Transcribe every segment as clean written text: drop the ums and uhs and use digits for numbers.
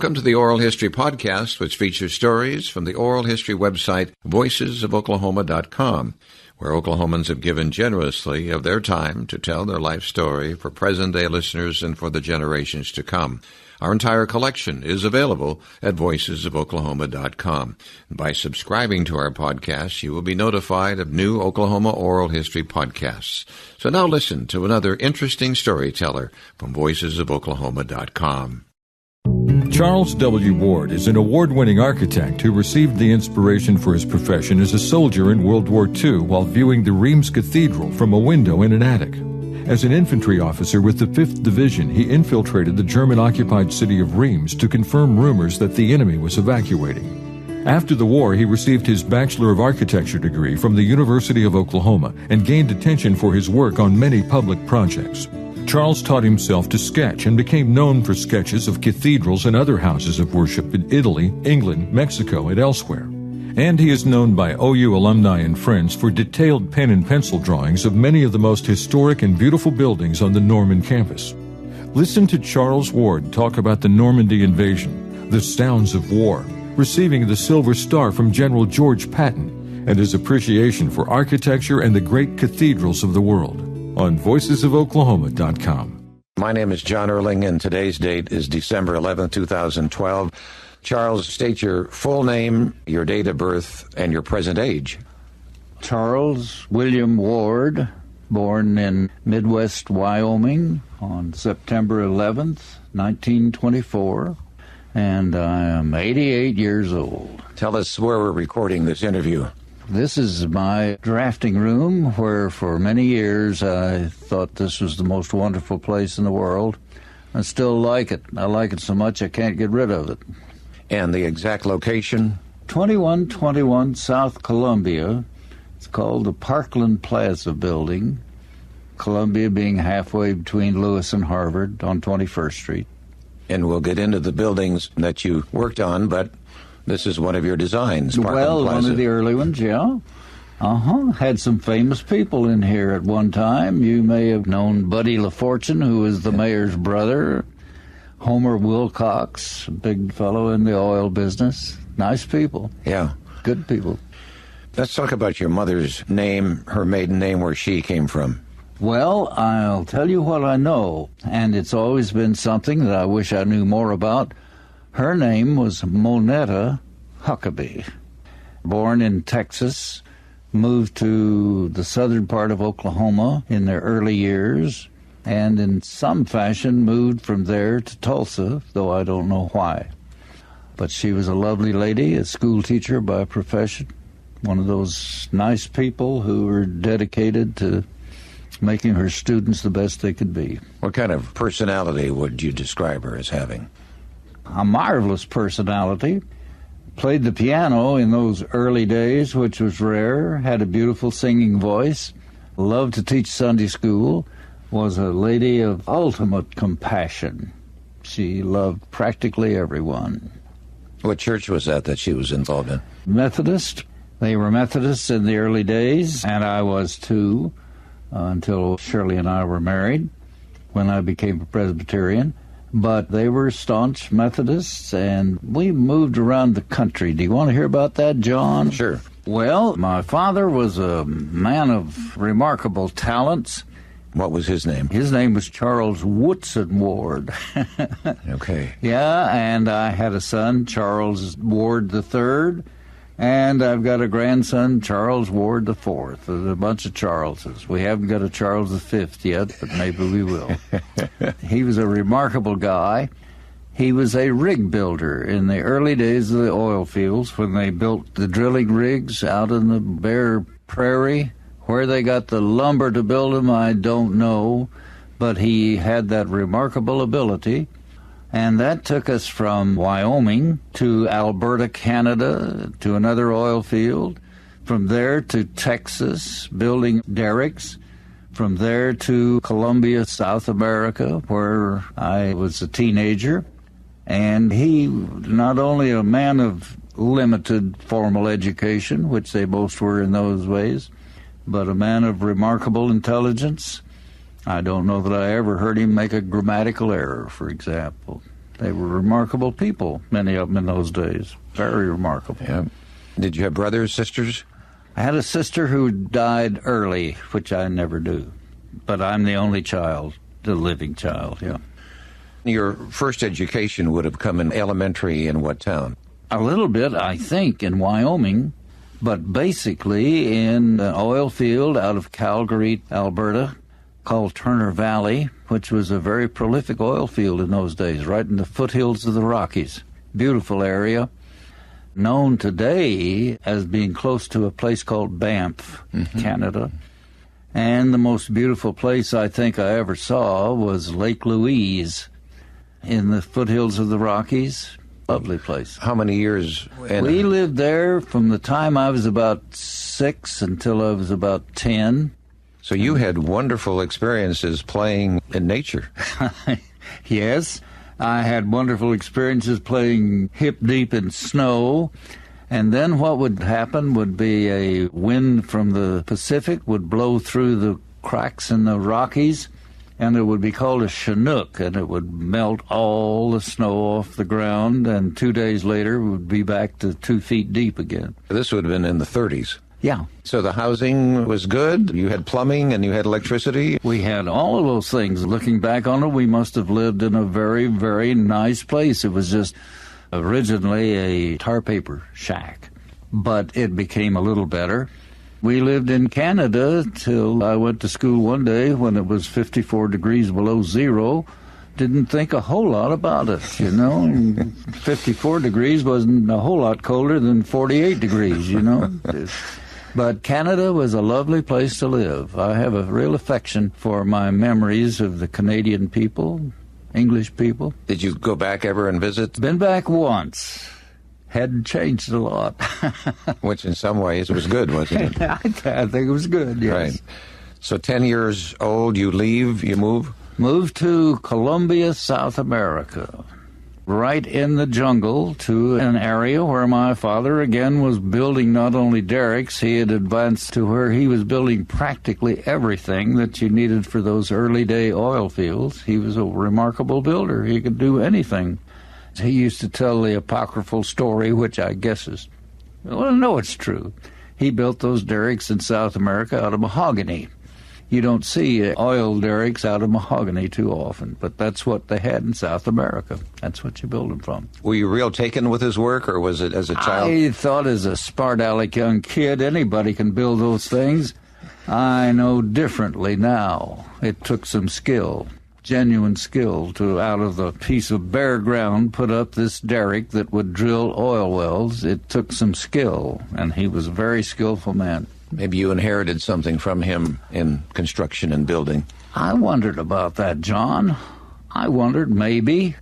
Welcome to the Oral History Podcast, which features stories from the oral history website voicesofoklahoma.com, where Oklahomans have given generously of their time to tell their life story for present-day listeners and for the generations to come. Our entire collection is available at voicesofoklahoma.com. By subscribing to our podcast, you will be notified of new Oklahoma oral history podcasts. So now listen to another interesting storyteller from voicesofoklahoma.com. Charles W. Ward is an award-winning architect who received the inspiration for his profession as a soldier in World War II while viewing the Reims Cathedral from a window in an attic. As an infantry officer with the 5th Division, he infiltrated the German-occupied city of Reims to confirm rumors that the enemy was evacuating. After the war, he received his Bachelor of Architecture degree from the University of Oklahoma and gained attention for his work on many public projects. Charles taught himself to sketch and became known for sketches of cathedrals and other houses of worship in Italy, England, Mexico, and elsewhere. And he is known by OU alumni and friends for detailed pen and pencil drawings of many of the most historic and beautiful buildings on the Norman campus. Listen to Charles Ward talk about the Normandy invasion, the sounds of war, receiving the Silver Star from General George Patton, and his appreciation for architecture and the great cathedrals of the world on voicesofoklahoma.com. My name is John Erling, and today's date is December 11, 2012. Charles, state your full name, your date of birth, and your present age. Charles William Ward, born in Midwest Wyoming on September 11th, 1924, and I am 88 years old. Tell us where we're recording this interview. This is my drafting room, where for many years I thought this was the most wonderful place in the world. I still like it. I like it so much I can't get rid of it. And the exact location? 2121 South Columbia. It's called the Parkland Plaza Building, Columbia being halfway between Lewis and Harvard on 21st Street. And we'll get into the buildings that you worked on, but this is one of your designs, Parkland Plaza. One of the early ones, yeah. Had some famous people in here at one time. You may have known Buddy LaFortune, who was the mayor's brother. Homer Wilcox, a big fellow in the oil business. Nice people. Yeah. Good people. Let's talk about your mother's name, her maiden name, where she came from. Well, I'll tell you what I know, and it's always been something that I wish I knew more about. Her name was Monetta Huckabee. Born in Texas, moved to the southern part of Oklahoma in their early years, and in some fashion moved from there to Tulsa, though I don't know why. But she was a lovely lady, a school teacher by profession, one of those nice people who were dedicated to making her students the best they could be. What kind of personality would you describe her as having? A marvelous personality. Played the piano in those early days, which was rare, had a beautiful singing voice, loved to teach Sunday school, was a lady of ultimate compassion. She loved practically everyone. What church was that she was involved in? Methodist. They were Methodists in the early days, and I was too, until Shirley and I were married, when I became a Presbyterian. But they were staunch Methodists, and we moved around the country. Do you want to hear about that, John? Sure. Well, my father was a man of remarkable talents. What was his name? His name was Charles Woodson Ward. Okay. Yeah, and I had a son, Charles Ward III, and I've got a grandson, Charles Ward IV. There's a bunch of Charleses. We haven't got a Charles V yet, but maybe we will. He was a remarkable guy. He was a rig builder in the early days of the oil fields when they built the drilling rigs out in the bare prairie. Where they got the lumber to build them, I don't know, but he had that remarkable ability. And that took us from Wyoming to Alberta, Canada, to another oil field. From there to Texas, building derricks. From there to Colombia, South America, where I was a teenager. And he, not only a man of limited formal education, which they most were in those ways, but a man of remarkable intelligence. I don't know that I ever heard him make a grammatical error, for example. They were remarkable people, many of them in those days. Very remarkable. Yeah. Did you have brothers, sisters? I had a sister who died early, which I never do. But I'm the only child, the living child, yeah. Your first education would have come in elementary in what town? A little bit, I think, in Wyoming, but basically in an oil field out of Calgary, Alberta, called Turner Valley, which was a very prolific oil field in those days, right in the foothills of the Rockies. Beautiful area, known today as being close to a place called Banff, Canada. And the most beautiful place I think I ever saw was Lake Louise in the foothills of the Rockies. Lovely place. How many years? We lived there from the time I was about 6 until I was about 10. So you had wonderful experiences playing in nature. Yes, I had wonderful experiences playing hip-deep in snow. And then what would happen would be a wind from the Pacific would blow through the cracks in the Rockies, and it would be called a chinook, and it would melt all the snow off the ground, and 2 days later it would be back to 2 feet deep again. This would have been in the 30s. Yeah. So the housing was good? You had plumbing and you had electricity? We had all of those things. Looking back on it, we must have lived in a very, very nice place. It was just originally a tar paper shack, but it became a little better. We lived in Canada till I went to school one day when it was 54 degrees below zero. Didn't think a whole lot about it, 54 degrees wasn't a whole lot colder than 48 degrees, But Canada was a lovely place to live. I have a real affection for my memories of the Canadian people, English people. Did you go back ever and visit? Been back once. Hadn't changed a lot. Which in some ways was good, wasn't it? I think it was good, yes. Right. So 10 years old, you leave, you move? Moved to Colombia, South America. Right in the jungle to an area where my father, again, was building not only derricks, he had advanced to where he was building practically everything that you needed for those early day oil fields. He was a remarkable builder. He could do anything. He used to tell the apocryphal story, which I guess is, well, no, it's true. He built those derricks in South America out of mahogany. You don't see oil derricks out of mahogany too often, but that's what they had in South America. That's what you build them from. Were you real taken with his work, or was it as a child? I thought as a smart-aleck young kid, anybody can build those things. I know differently now. It took some skill, genuine skill, to out of the piece of bare ground put up this derrick that would drill oil wells. It took some skill, and he was a very skillful man. Maybe you inherited something from him in construction and building. I wondered about that, John. I wondered, maybe.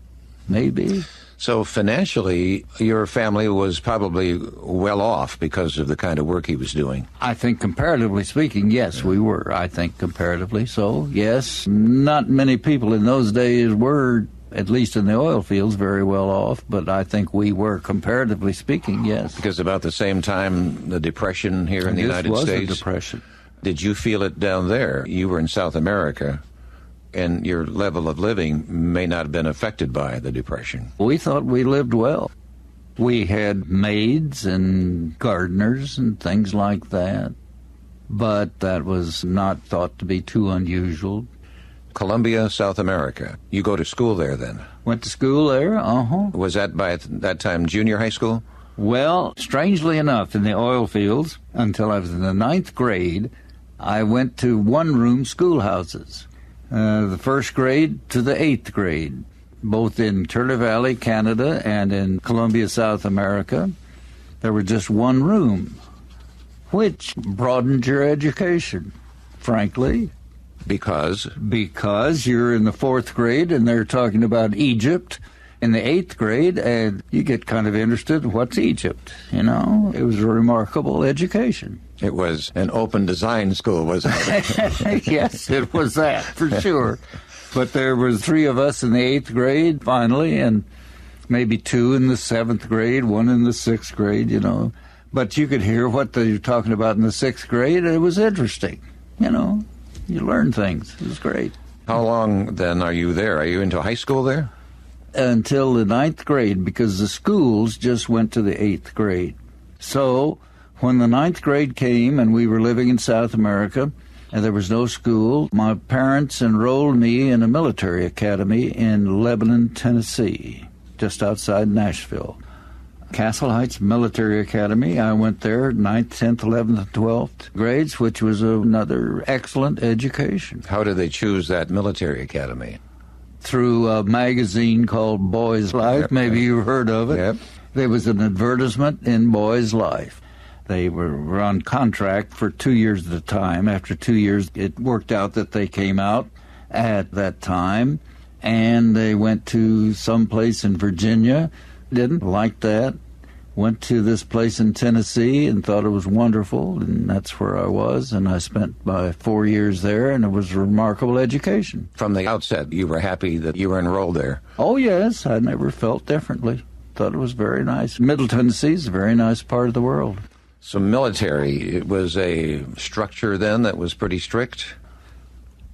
So financially, your family was probably well off because of the kind of work he was doing. I think comparatively speaking, yes, we were. I think comparatively so, yes. Not many people in those days were, at least in the oil fields, very well off, but I think we were, comparatively speaking, yes. Because about the same time, the Depression here in the United States. This was a depression. Did you feel it down there? You were in South America, and your level of living may not have been affected by the Depression. We thought we lived well. We had maids and gardeners and things like that, but that was not thought to be too unusual. Colombia, South America. You go to school there then? Went to school there, Was that by that time junior high school? Well, strangely enough, in the oil fields, until I was in the 9th grade, I went to one-room schoolhouses. The 1st grade to the 8th grade, both in Turner Valley, Canada, and in Colombia, South America. There was just one room, which broadened your education, frankly. Because you're in the 4th grade and they're talking about Egypt in the 8th grade, and you get kind of interested, what's Egypt? It was a remarkable education. It was an open design school, wasn't it? Yes, it was that, for sure. But there was 3 of us in the 8th grade, finally, and maybe 2 in the 7th grade, 1 in the 6th grade, But you could hear what they were talking about in the 6th grade, and it was interesting, You learn things. It was great. How long, then, are you there? Are you into high school there? until the 9th grade because the schools just went to the 8th grade. So when the 9th grade came and we were living in South America and there was no school, my parents enrolled me in a military academy in Lebanon, Tennessee, just outside Nashville. Castle Heights Military Academy. I went there 9th, 10th, 11th, and 12th grades, which was another excellent education. How did they choose that military academy? Through a magazine called Boy's Life. Yep. Maybe you've heard of it. Yep. There was an advertisement in Boy's Life. They were on contract for 2 years at a time. After 2 years, it worked out that they came out at that time, and they went to some place in Virginia. Didn't like that. Went to this place in Tennessee and thought it was wonderful, and that's where I was, and I spent my 4 years there, and it was a remarkable education. From the outset, you were happy that you were enrolled there. Oh, yes. I never felt differently. Thought it was very nice. Middle Tennessee is a very nice part of the world. So military, it was a structure then that was pretty strict?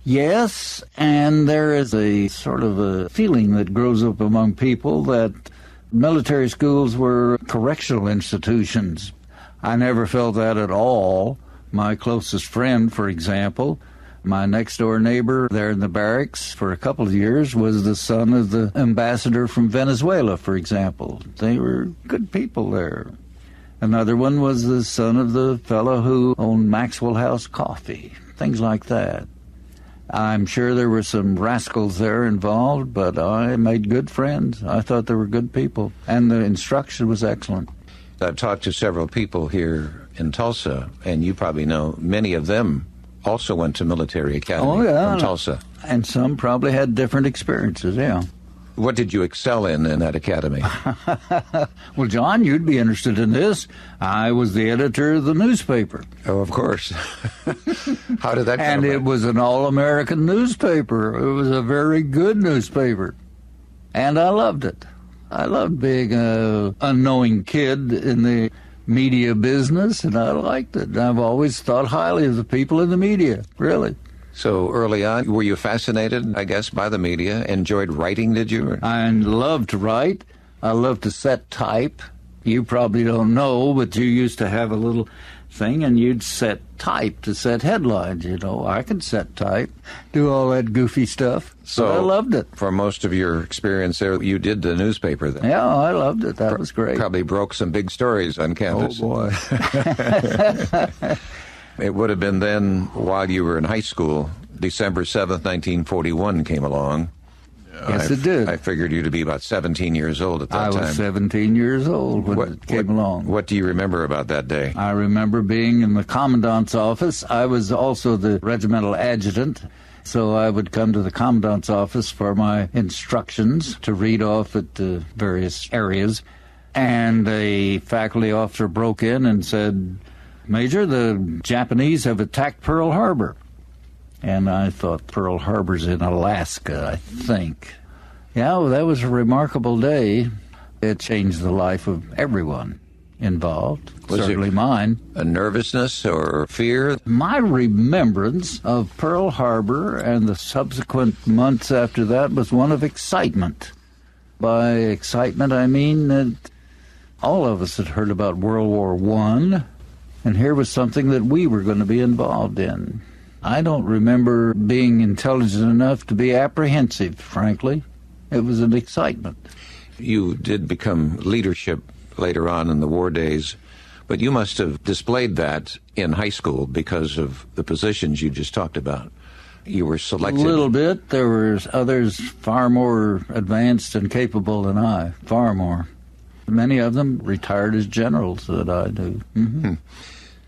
Yes, and there is a sort of a feeling that grows up among people that military schools were correctional institutions. I never felt that at all. My closest friend, for example, my next-door neighbor there in the barracks for a couple of years was the son of the ambassador from Venezuela, for example. They were good people there. Another one was the son of the fellow who owned Maxwell House Coffee, things like that. I'm sure there were some rascals there involved, but I made good friends. I thought they were good people, and the instruction was excellent. I've talked to several people here in Tulsa, and you probably know many of them also went to military academy from Tulsa. And some probably had different experiences, yeah. What did you excel in that academy? Well, John, you'd be interested in this. I was the editor of the newspaper. Oh, of course. How did that come And about? it was an all-American newspaper. It was a very good newspaper. And I loved it. I loved being an unknowing kid in the media business, and I liked it. I've always thought highly of the people in the media, really. So early on, were you fascinated, I guess, by the media? Enjoyed writing, did you? I loved to write. I loved to set type. You probably don't know, but you used to have a little thing, and you'd set type to set headlines. You know, I could set type, do all that goofy stuff. So I loved it. For most of your experience there, you did the newspaper then? Yeah, I loved it. That was great. Probably broke some big stories on campus. Oh, boy. It would have been then, while you were in high school, December 7th, 1941 came along. Yes, it did. I figured you to be about 17 years old at that time. I was 17 years old when it came along. What do you remember about that day? I remember being in the commandant's office. I was also the regimental adjutant, so I would come to the commandant's office for my instructions to read off at the various areas. And a faculty officer broke in and said, "Major, the Japanese have attacked Pearl Harbor." And I thought, Pearl Harbor's in Alaska, I think. Yeah, well, that was a remarkable day. It changed the life of everyone involved, certainly mine. A nervousness or fear? My remembrance of Pearl Harbor and the subsequent months after that was one of excitement. By excitement, I mean that all of us had heard about World War I, and here was something that we were going to be involved in. I don't remember being intelligent enough to be apprehensive, frankly. It was an excitement. You did become leadership later on in the war days, but you must have displayed that in high school because of the positions you just talked about. You were selected. A little bit. There were others far more advanced and capable than I, far more. Many of them retired as generals that I knew. Mm-hmm.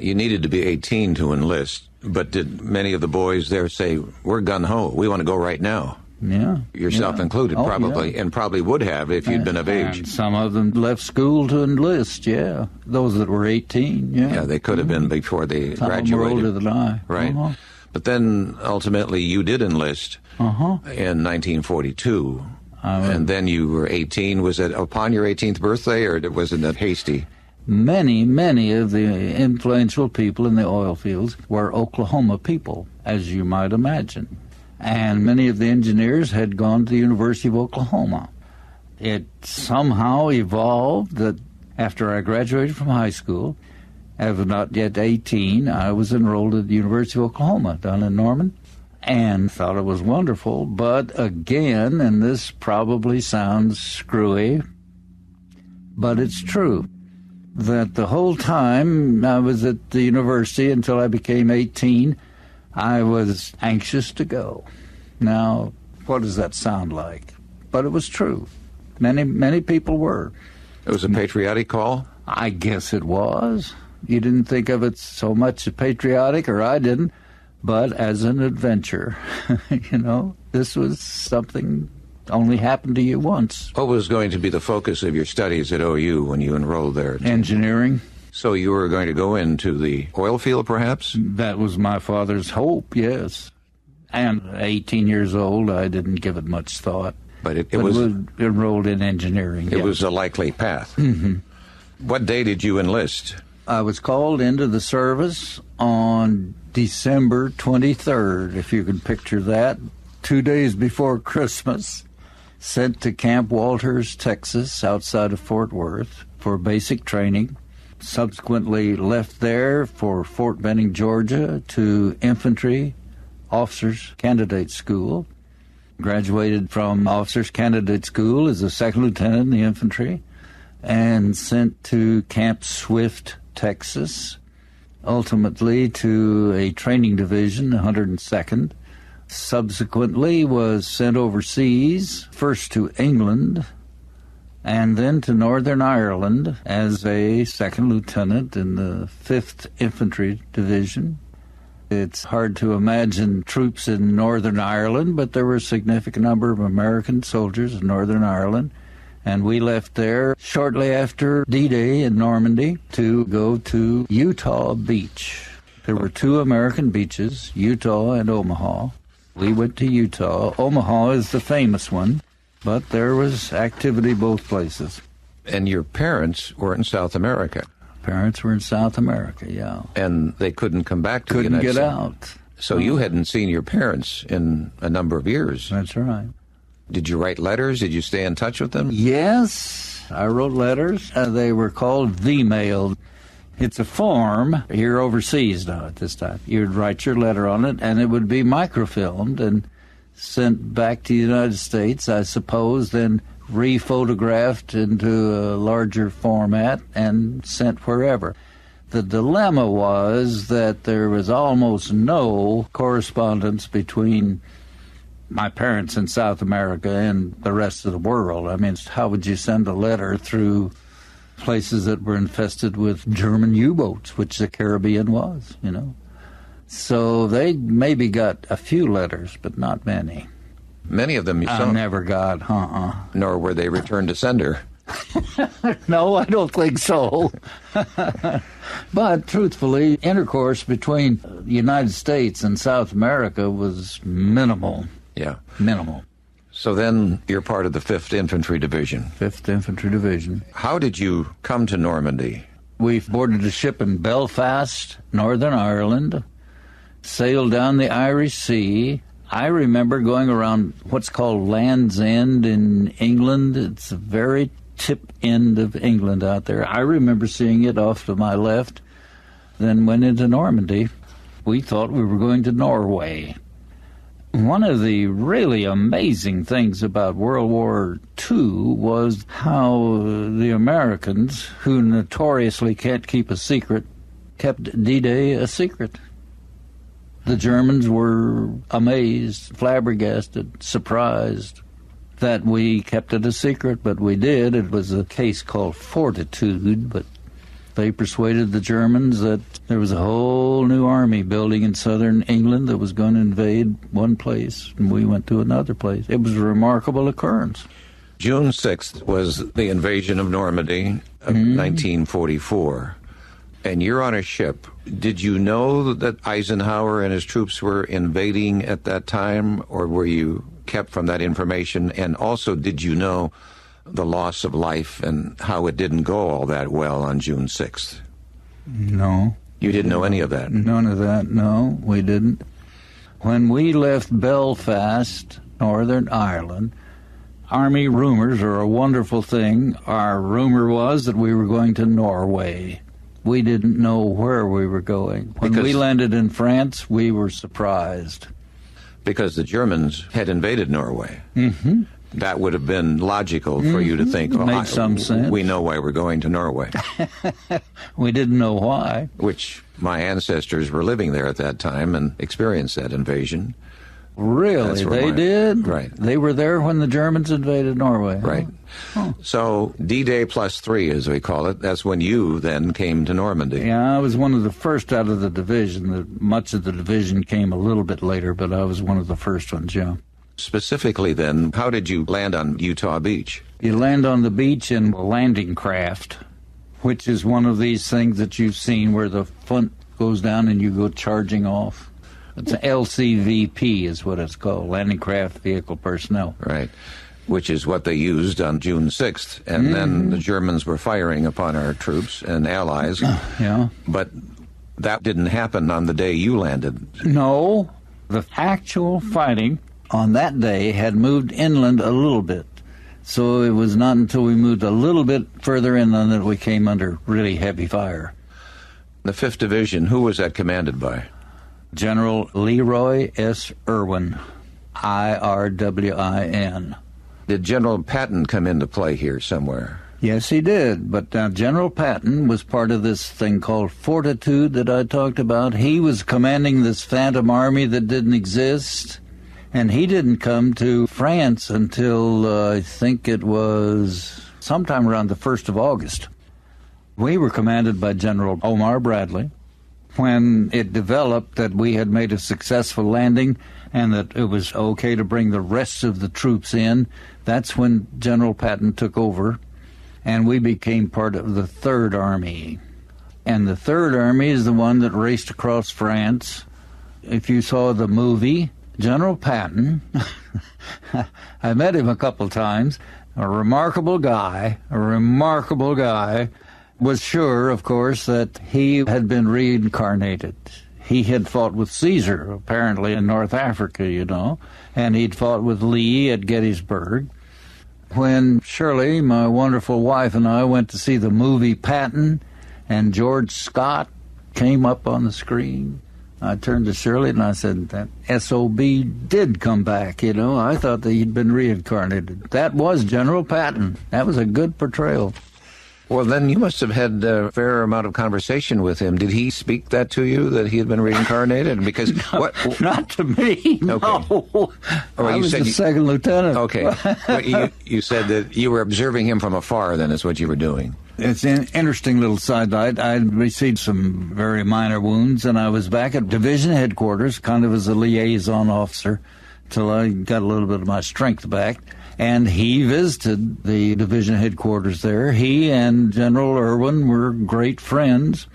You needed to be 18 to enlist, but did many of the boys there say, "We're gung-ho, we want to go right now"? Yeah. Yourself included, probably, and probably would have if you'd been of age. And some of them left school to enlist, yeah. Those that were 18, yeah. Yeah, they could have been before they some graduated. Some were older than I. Right. Uh-huh. But then, ultimately, you did enlist in 1942. And then you were 18. Was it upon your 18th birthday, or was it that hasty? Many of the influential people in the oil fields were Oklahoma people, as you might imagine. And many of the engineers had gone to the University of Oklahoma. It somehow evolved that after I graduated from high school, I was not yet 18, I was enrolled at the University of Oklahoma down in Norman, and thought it was wonderful. But again, and this probably sounds screwy, but it's true, that the whole time I was at the university until I became 18, I was anxious to go. Now, what does that sound like? But it was true. Many people were. It was a patriotic call? I guess it was. You didn't think of it so much as patriotic, or I didn't, but as an adventure. This was something only happened to you once. What was going to be the focus of your studies at OU when you enrolled there? Engineering. So you were going to go into the oil field, perhaps? That was my father's hope, yes. And 18 years old, I didn't give it much thought. But it was enrolled in engineering. It was a likely path. Mm-hmm. What day did you enlist? I was called into the service on December 23rd, if you can picture that, 2 days before Christmas. Sent to Camp Walters, Texas, outside of Fort Worth, for basic training. Subsequently left there for Fort Benning, Georgia, to Infantry Officers Candidate School. Graduated from Officers Candidate School as a second lieutenant in the infantry, and sent to Camp Swift, Texas, ultimately to a training division, 102nd. Subsequently was sent overseas, first to England and then to Northern Ireland as a second lieutenant in the 5th Infantry Division. It's hard to imagine troops in Northern Ireland, but there were a significant number of American soldiers in Northern Ireland, and we left there shortly after D-Day in Normandy to go to Utah Beach. There were 2 American beaches, Utah and Omaha. We went to Utah. Omaha is the famous one, but there was activity both places. And your parents were in South America? Parents were in South America, yeah. And they couldn't come back to the Couldn't United get States? out. So you hadn't seen your parents in a number of years? That's right. Did you write letters? Did you stay in touch with them? Yes, I wrote letters. They were called V-mail. It's a form here overseas now at this time. You'd write your letter on it, and it would be microfilmed and sent back to the United States, I suppose, then rephotographed into a larger format and sent wherever. The dilemma was that there was almost no correspondence between my parents in South America and the rest of the world. I mean, how would you send a letter through places that were infested with German U-boats, which the Caribbean was, So they maybe got a few letters, but not many. Many of them you saw. I never got, Nor were they returned to sender. No, I don't think so. But truthfully, intercourse between the United States and South America was minimal. Yeah. Minimal. So then you're part of the 5th Infantry Division. 5th Infantry Division. How did you come to Normandy? We boarded a ship in Belfast, Northern Ireland, sailed down the Irish Sea. I remember going around what's called Land's End in England. It's the very tip end of England out there. I remember seeing it off to my left, then went into Normandy. We thought we were going to Norway. One of the really amazing things about World War II was how the Americans, who notoriously can't keep a secret, kept D-Day a secret. The Germans were amazed, flabbergasted, surprised that we kept it a secret, but we did. It was a case called Fortitude, but they persuaded the Germans that there was a whole new army building in southern England that was going to invade one place, and we went to another place. It was a remarkable occurrence. June 6th was the invasion of Normandy of 1944, and you're on a ship. Did you know that Eisenhower and his troops were invading at that time, or were you kept from that information? And also, did you know the loss of life and how it didn't go all that well on June 6th? No. You didn't know any of that? None of that, no, we didn't. When we left Belfast, Northern Ireland, Army rumors are a wonderful thing. Our rumor was that we were going to Norway. We didn't know where we were going. When we landed in France, we were surprised. Because the Germans had invaded Norway. Mm-hmm. That would have been logical for you to think, made some sense. We know why we're going to Norway. We didn't know why. Which my ancestors were living there at that time and experienced that invasion. Really? They did? Right. They were there when the Germans invaded Norway. Right. Huh? So D-Day +3, as we call it, that's when you then came to Normandy. Yeah, I was one of the first out of the division. Much of the division came a little bit later, but I was one of the first ones, yeah. Specifically then, how did you land on Utah Beach? You land on the beach in a landing craft, which is one of these things that you've seen where the front goes down and you go charging off. It's an LCVP is what it's called, Landing Craft Vehicle Personnel. Right, which is what they used on June 6th. And then the Germans were firing upon our troops and allies. Yeah. But that didn't happen on the day you landed. No, the actual fighting on that day had moved inland a little bit. So it was not until we moved a little bit further inland that we came under really heavy fire. The 5th Division, who was that commanded by? General Leroy S. Irwin, IRWIN. Did General Patton come into play here somewhere? Yes, he did. But General Patton was part of this thing called Fortitude that I talked about. He was commanding this phantom army that didn't exist. And he didn't come to France until I think it was sometime around the 1st of August. We were commanded by General Omar Bradley. When it developed that we had made a successful landing and that it was okay to bring the rest of the troops in, that's when General Patton took over, and we became part of the 3rd Army. And the 3rd Army is the one that raced across France. If you saw the movie, General Patton, I met him a couple times, a remarkable guy, was sure, of course, that he had been reincarnated. He had fought with Caesar, apparently, in North Africa, you know, and he'd fought with Lee at Gettysburg. When Shirley, my wonderful wife, and I went to see the movie Patton, and George Scott came up on the screen, I turned to Shirley and I said, that SOB did come back, you know. I thought that he'd been reincarnated. That was General Patton. That was a good portrayal. Well, then you must have had a fair amount of conversation with him. Did he speak that to you, that he had been reincarnated? Because not to me, no. Okay. I was the second lieutenant. Okay. you said that you were observing him from afar, then, is what you were doing. It's an interesting little side. I received some very minor wounds, and I was back at division headquarters, kind of as a liaison officer, till I got a little bit of my strength back. And he visited the division headquarters there. He and General Irwin were great friends.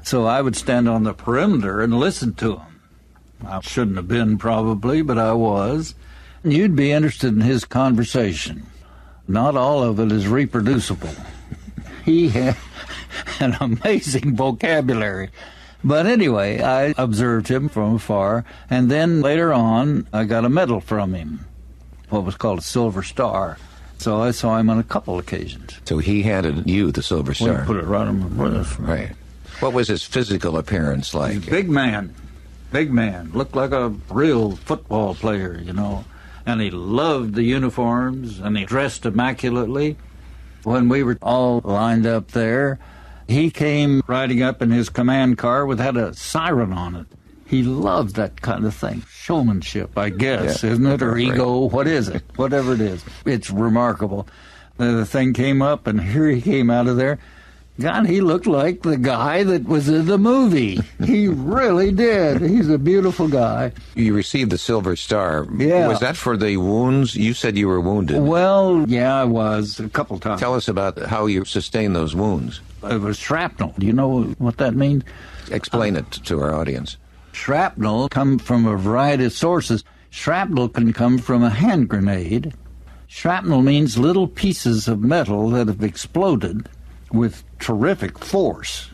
So I would stand on the perimeter and listen to him. I shouldn't have been probably, but I was. And you'd be interested in his conversation. Not all of it is reproducible. He had an amazing vocabulary. But anyway, I observed him from afar. And then later on, I got a medal from him, what was called a Silver Star. So I saw him on a couple occasions. So he handed you the Silver Star. We put it right on my breast. Right. What was his physical appearance like? He's a big man. Looked like a real football player, you know. And he loved the uniforms, and he dressed immaculately. When we were all lined up there, he came riding up in his command car had a siren on it. He loved that kind of thing. Showmanship, I guess, isn't it? Or ego, what is it? Whatever it is. It's remarkable. The thing came up, and here he came out of there. God, he looked like the guy that was in the movie. He really did. He's a beautiful guy. You received the Silver Star. Yeah. Was that for the wounds? You said you were wounded. Well, yeah, I was a couple times. Tell us about how you sustained those wounds. It was shrapnel. Do you know what that means? Explain it to our audience. Shrapnel come from a variety of sources. Shrapnel can come from a hand grenade. Shrapnel means little pieces of metal that have exploded with terrific force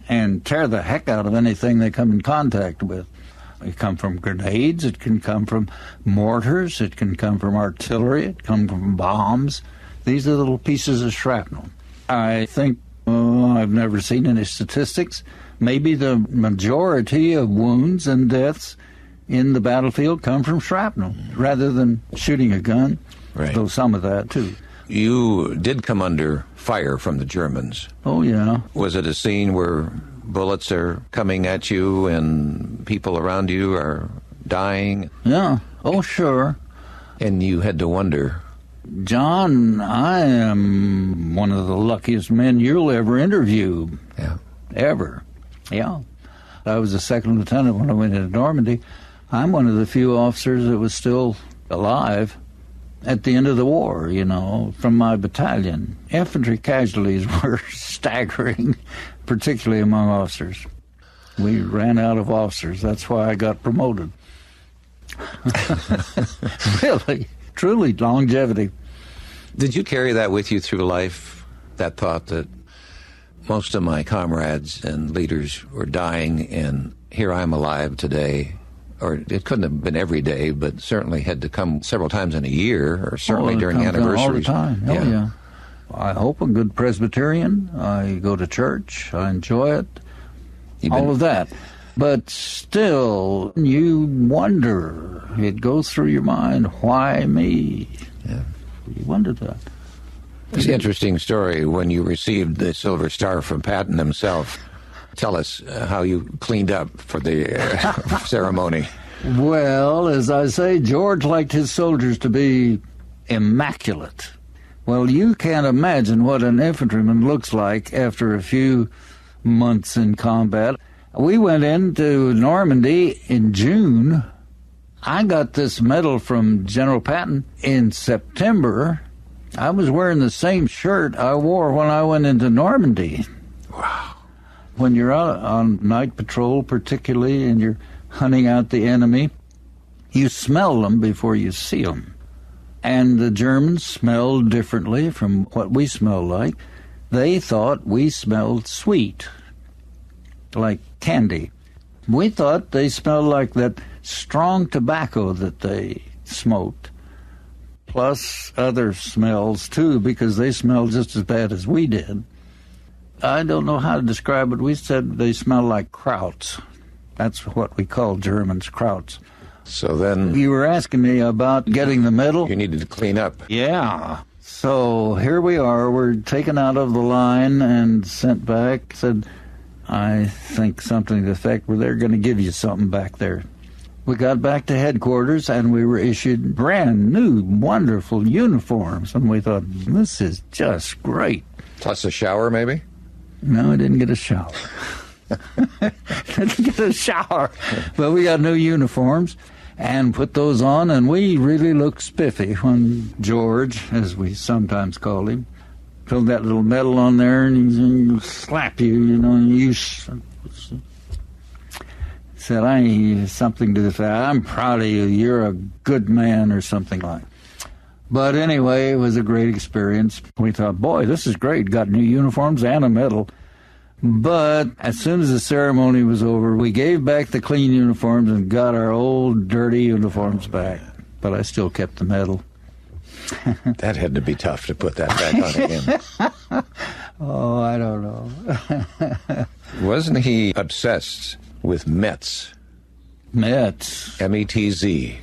and tear the heck out of anything they come in contact with. It can come from grenades, it can come from mortars, it can come from artillery, it can come from bombs. These are little pieces of shrapnel. I think, I've never seen any statistics. Maybe the majority of wounds and deaths in the battlefield come from shrapnel rather than shooting a gun, right. Though some of that too. You did come under fire from the Germans. Oh, yeah. Was it a scene where bullets are coming at you and people around you are dying? Yeah. Oh, sure. And you had to wonder. John, I am one of the luckiest men you'll ever interview. Yeah. Ever. Yeah. I was a second lieutenant when I went into Normandy. I'm one of the few officers that was still alive at the end of the war, from my battalion. Infantry casualties were staggering, particularly among officers. We ran out of officers. That's why I got promoted. Really, truly, longevity. Did you carry that with you through life, that thought that most of my comrades and leaders were dying, and here I'm alive today? Or it couldn't have been every day, but certainly had to come several times in a year, or certainly during anniversaries. All the time. Oh, yeah. I hope a good Presbyterian. I go to church. I enjoy it. All of that. But still, you wonder. It goes through your mind, why me? Yeah. You wonder that. It's an interesting story when you received the Silver Star from Patton himself. Tell us how you cleaned up for the ceremony. Well, as I say, George liked his soldiers to be immaculate. Well, you can't imagine what an infantryman looks like after a few months in combat. We went into Normandy in June. I got this medal from General Patton in September. I was wearing the same shirt I wore when I went into Normandy. Wow. When you're out on night patrol, particularly, and you're hunting out the enemy, you smell them before you see them. And the Germans smelled differently from what we smell like. They thought we smelled sweet, like candy. We thought they smelled like that strong tobacco that they smoked, plus other smells, too, because they smelled just as bad as we did. I don't know how to describe it. We said they smell like krauts. That's what we call Germans, krauts. So then... You were asking me about getting the medal? You needed to clean up. Yeah. So here we are. We're taken out of the line and sent back. Said, I think something to the effect where they're going to give you something back there. We got back to headquarters, and we were issued brand new, wonderful uniforms. And we thought, this is just great. Plus a shower, maybe? No, I didn't get a shower. Didn't get a shower. But we got new uniforms and put those on, and we really looked spiffy when George, as we sometimes called him, put that little medal on there and he'll slap you, and you said, something to the fact, I'm proud of you, you're a good man, or something like that. But anyway, it was a great experience. We thought, boy, this is great. Got new uniforms and a medal. But as soon as the ceremony was over, we gave back the clean uniforms and got our old dirty uniforms back. But I still kept the medal. That had to be tough to put that back on again. Oh, I don't know. Wasn't he obsessed with Metz? Metz. M-E-T-Z.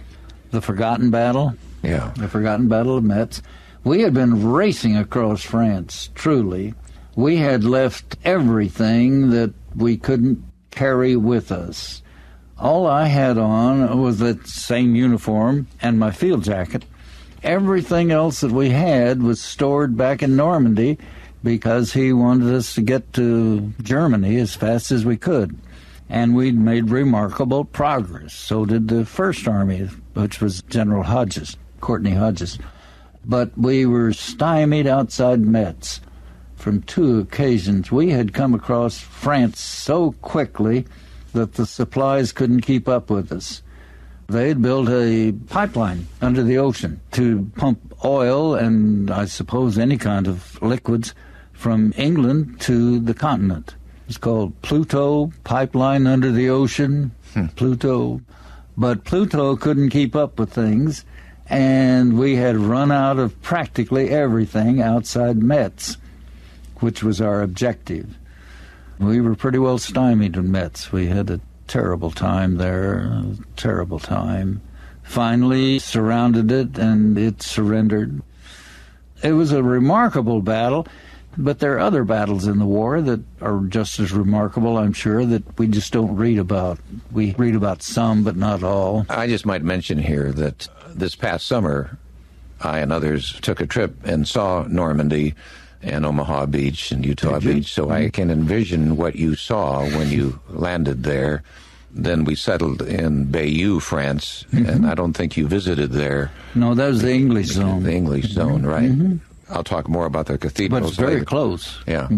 The Forgotten Battle? Yeah. The Forgotten Battle of Metz. We had been racing across France, truly. We had left everything that we couldn't carry with us. All I had on was that same uniform and my field jacket. Everything else that we had was stored back in Normandy because he wanted us to get to Germany as fast as we could. And we'd made remarkable progress. So did the First Army, which was General Hodges. Courtney Hodges. But we were stymied outside Metz. From two occasions, we had come across France so quickly that the supplies couldn't keep up with us. They had built a pipeline under the ocean to pump oil and, I suppose, any kind of liquids from England to the continent. It's called Pluto, Pipeline Under the Ocean, Pluto. But Pluto couldn't keep up with things, and we had run out of practically everything outside Metz, which was our objective. We were pretty well stymied in Metz. We had a terrible time there, a terrible time. Finally surrounded it, and it surrendered. It was a remarkable battle, but there are other battles in the war that are just as remarkable, I'm sure, that we just don't read about. We read about some, but not all. I just might mention here that this past summer, I and others took a trip and saw Normandy and Omaha Beach and Utah Beach, so I can envision what you saw when you landed there. Then we settled in Bayeux, France, and I don't think you visited there. No, that was the English zone. The English zone, right. I'll talk more about the cathedrals But it's very later. close. Yeah.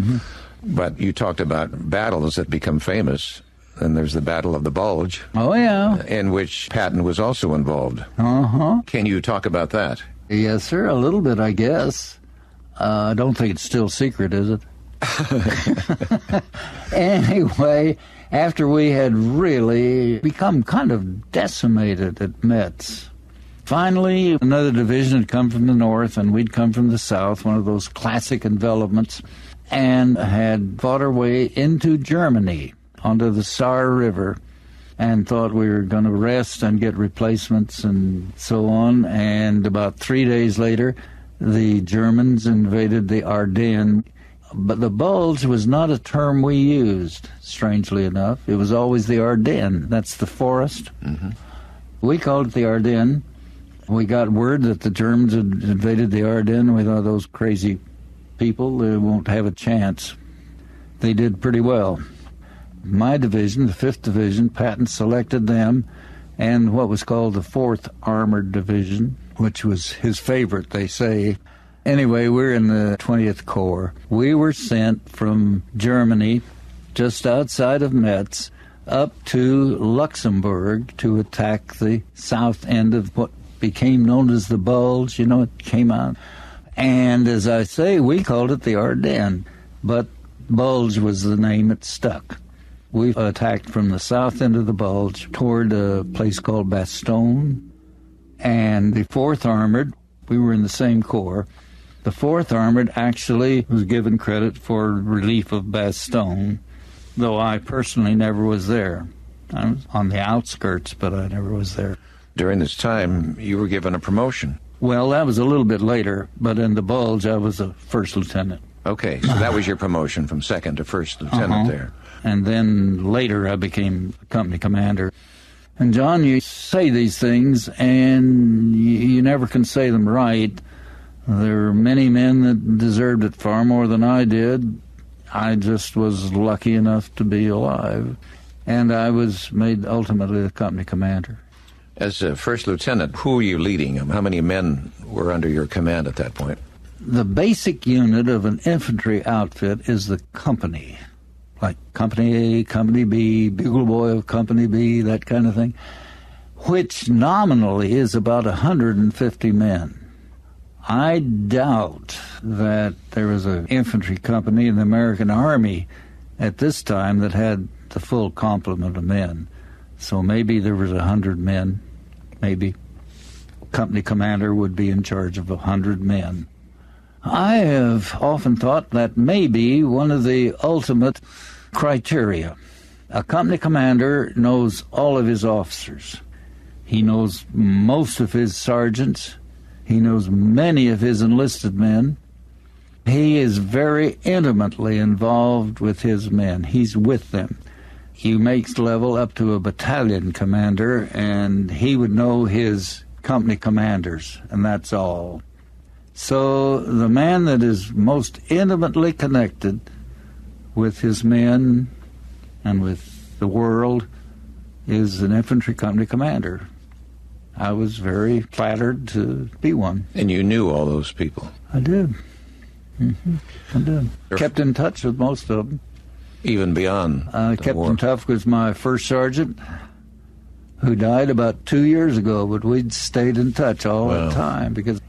But you talked about battles that become famous, and there's the Battle of the Bulge. Oh, yeah. In which Patton was also involved. Can you talk about that? Yes, sir, a little bit, I guess. I don't think it's still secret, is it? Anyway, after we had really become kind of decimated at Metz, finally another division had come from the north and we'd come from the south, one of those classic envelopments, and had fought our way into Germany, onto the Saar River, and thought we were going to rest and get replacements and so on. And about 3 days later, the Germans invaded the Ardennes. But the bulge was not a term we used, strangely enough. It was always the Ardennes. That's the forest. We called it the Ardennes. We got word that the Germans had invaded the Ardennes. We thought, those crazy people, they won't have a chance. They did pretty well. My division, the 5th Division, Patton selected them, and what was called the 4th Armored Division, which was his favorite, they say. Anyway, we're in the 20th Corps. We were sent from Germany, just outside of Metz, up to Luxembourg to attack the south end of what became known as the Bulge. You know, it came out. And as I say, we called it the Ardennes, but Bulge was the name that stuck. We attacked from the south end of the Bulge toward a place called Bastogne. And the 4th Armored, we were in the same corps. The 4th Armored actually was given credit for relief of Bastogne, though I personally never was there. I was on the outskirts, but I never was there. During this time, you were given a promotion. Well, that was a little bit later, but in the Bulge, I was a 1st lieutenant. Okay, so that was your promotion from 2nd to 1st lieutenant there. And then later I became company commander. And John, you say these things, and you never can say them right. There are many men that deserved it far more than I did. I just was lucky enough to be alive. And I was made ultimately the company commander. As a 1st lieutenant, who were you leading? How many men were under your command at that point? The basic unit of an infantry outfit is the company. Like Company A, Company B, Bugle Boy of Company B, that kind of thing, which nominally is about 150 men. I doubt that there was an infantry company in the American Army at this time that had the full complement of men. So maybe there was 100 men, maybe. Company commander would be in charge of 100 men. I have often thought that may be one of the ultimate criteria. A company commander knows all of his officers. He knows most of his sergeants. He knows many of his enlisted men. He is very intimately involved with his men. He's with them. He makes level up to a battalion commander, and he would know his company commanders, and that's all. So the man that is most intimately connected with his men and with the world is an infantry company commander. I was very flattered to be one. And you knew all those people? I did. I did. Kept in touch with most of them. Even beyond the kept war. in touch with my first sergeant, who died about 2 years ago, but we'd stayed in touch all that time because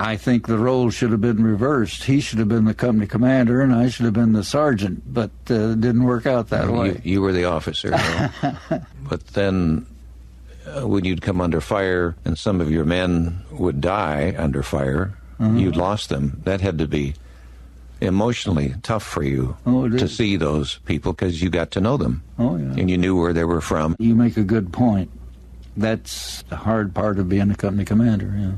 I think the role should have been reversed. He should have been the company commander, and I should have been the sergeant, but it didn't work out that way. You were the officer. But then when you'd come under fire and some of your men would die under fire, you'd lost them. That had to be emotionally tough for you to see those people because you got to know them. Oh, yeah. And you knew where they were from. You make a good point. That's the hard part of being a company commander, yeah.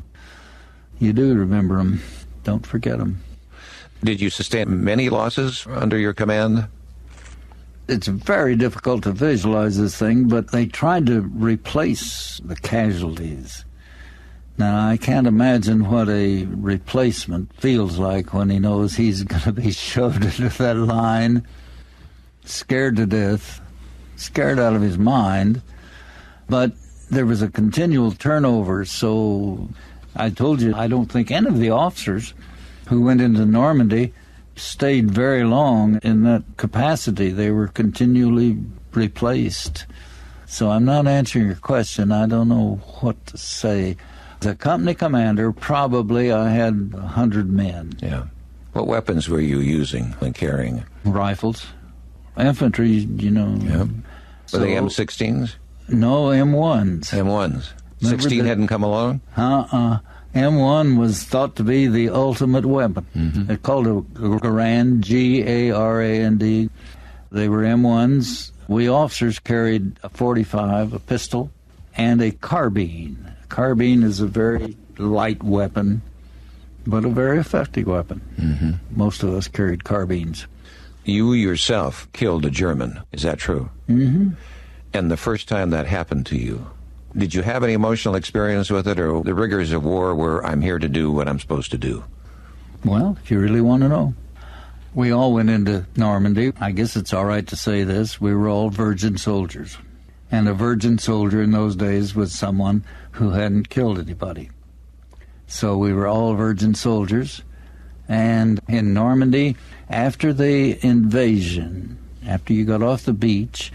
You do remember them. Don't forget them. Did you sustain many losses under your command? It's very difficult to visualize this thing, but they tried to replace the casualties. Now, I can't imagine what a replacement feels like when he knows he's going to be shoved into that line, scared to death, scared out of his mind. But there was a continual turnover, so I told you I don't think any of the officers who went into Normandy stayed very long in that capacity. They were continually replaced. So I'm not answering your question. I don't know what to say. As a company commander, probably I had 100 men. Yeah. What weapons were you using and carrying? Rifles. Infantry, you know. Yeah. Were they M16s? No, M1s. M1s. 16 hadn't come along? M1 was thought to be the ultimate weapon. They called it Garand, G-A-R-A-N-D. They were M1s. We officers carried a .45, a pistol, and a carbine. A carbine is a very light weapon, but a very effective weapon. Most of us carried carbines. You yourself killed a German. Is that true? And the first time that happened to you, did you have any emotional experience with it, or the rigors of war where I'm here to do what I'm supposed to do? Well, if you really want to know. We all went into Normandy. I guess it's all right to say this. We were all virgin soldiers. And a virgin soldier in those days was someone who hadn't killed anybody. So we were all virgin soldiers. And in Normandy, after the invasion, after you got off the beach,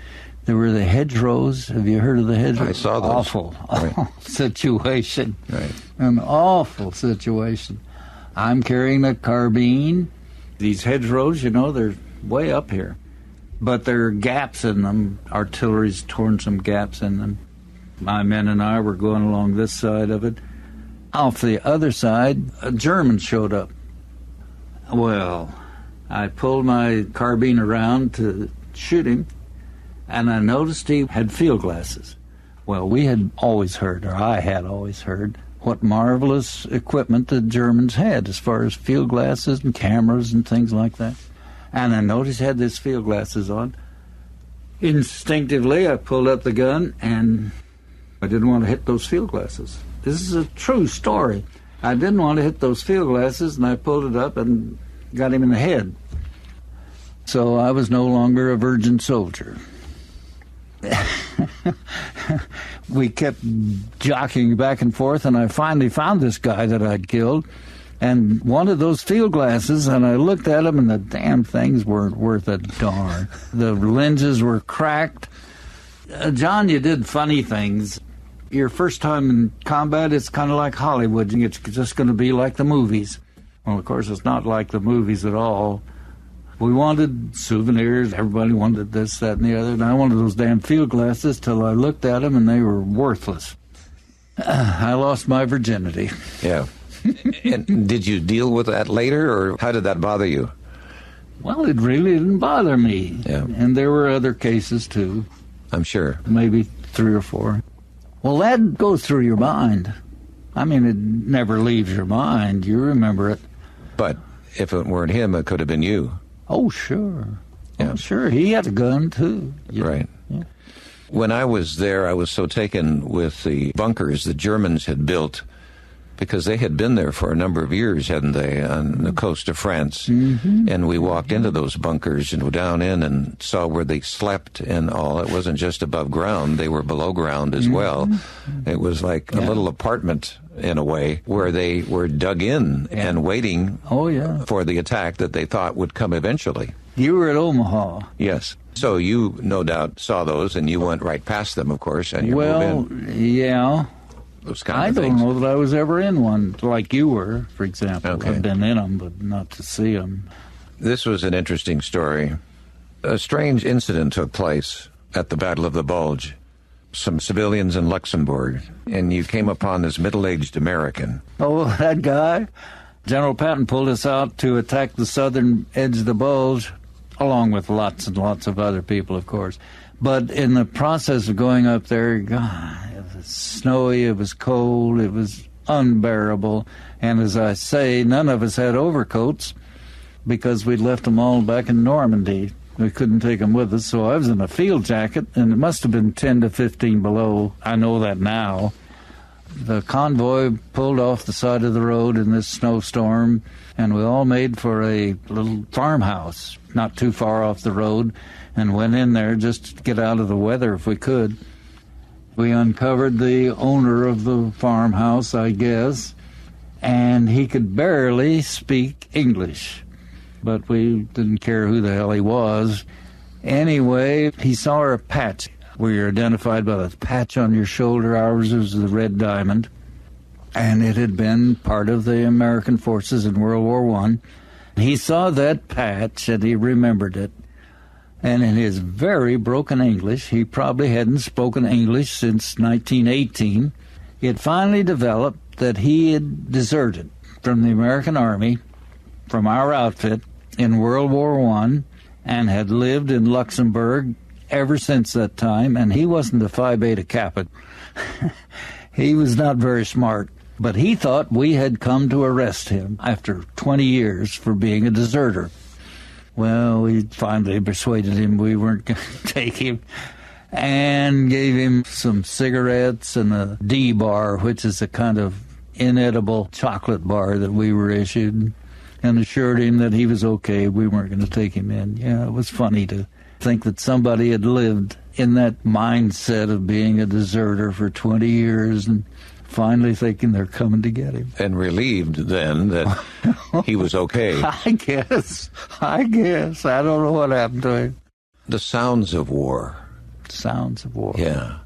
there were the hedgerows. Have you heard of the hedgerows? I saw those. Awful situation. Right. An awful situation. I'm carrying a carbine. These hedgerows, you know, they're way up here. But there are gaps in them. Artillery's torn some gaps in them. My men and I were going along this side of it. Off the other side, a German showed up. Well, I pulled my carbine around to shoot him, and I noticed he had field glasses. Well, we had always heard, or I had always heard, what marvelous equipment the Germans had as far as field glasses and cameras and things like that. And I noticed he had these field glasses on. Instinctively, I pulled up the gun, and I didn't want to hit those field glasses. This is a true story. I didn't want to hit those field glasses, and I pulled it up and got him in the head. So I was no longer a virgin soldier. We kept jockeying back and forth, and I finally found this guy that I'd killed and wanted those field glasses, and I looked at them, and the damn things weren't worth a darn. The lenses were cracked. John, you did funny things. Your first time in combat, it's kind of like Hollywood. It's just going to be like the movies. Well, of course, it's not like the movies at all. We wanted souvenirs. Everybody wanted this, that, and the other. And I wanted those damn field glasses till I looked at them, and they were worthless. I lost my virginity. Yeah. And did you deal with that later, or how did that bother you? Well, it really didn't bother me. Yeah. And there were other cases, too. I'm sure. Maybe 3 or 4. Well, that goes through your mind. I mean, it never leaves your mind. You remember it. But if it weren't him, it could have been you. Oh, sure. Yeah. Oh, sure. He had a gun, too. Right. Yeah. When I was there, I was so taken with the bunkers the Germans had built, because they had been there for a number of years, hadn't they, on the coast of France. And we walked into those bunkers and down in and saw where they slept and all. It wasn't just above ground. They were below ground as well. It was like a little apartment, in a way, where they were dug in and waiting for the attack that they thought would come eventually. You were at Omaha. Yes. So you, no doubt, saw those, and you went right past them, of course, and you moved in. Yeah. those kind I of things? don't know that I was ever in one, like you were, for example. Okay. I've been in them, but not to see them. This was an interesting story. A strange incident took place at the Battle of the Bulge. Some civilians in Luxembourg, and you came upon this middle-aged American. Oh, that guy? General Patton pulled us out to attack the southern edge of the Bulge, along with lots and lots of other people, of course. But in the process of going up there, God, it was snowy, it was cold, it was unbearable. And as I say, none of us had overcoats because we'd left them all back in Normandy. We couldn't take them with us, so I was in a field jacket, and it must have been 10 to 15 below. I know that now. The convoy pulled off the side of the road in this snowstorm, and we all made for a little farmhouse not too far off the road and went in there just to get out of the weather if we could. We uncovered the owner of the farmhouse, I guess, and he could barely speak English. But we didn't care who the hell he was. Anyway, he saw our patch. We were identified by the patch on your shoulder. Ours was the red diamond. And it had been part of the American forces in World War I. He saw that patch and he remembered it. And in his very broken English, he probably hadn't spoken English since 1918, it finally developed that he had deserted from the American Army, from our outfit in World War I, and had lived in Luxembourg ever since that time, and he wasn't a Phi Beta Kappa. He was not very smart, but he thought we had come to arrest him after 20 years for being a deserter. Well, we finally persuaded him we weren't going to take him, and gave him some cigarettes and a D-bar, which is a kind of inedible chocolate bar that we were issued, and assured him that he was okay. We weren't going to take him in. Yeah, it was funny to think that somebody had lived in that mindset of being a deserter for 20 years and finally thinking they're coming to get him. And relieved then that he was okay. I guess. I don't know what happened to him. The sounds of war. Sounds of war. Yeah.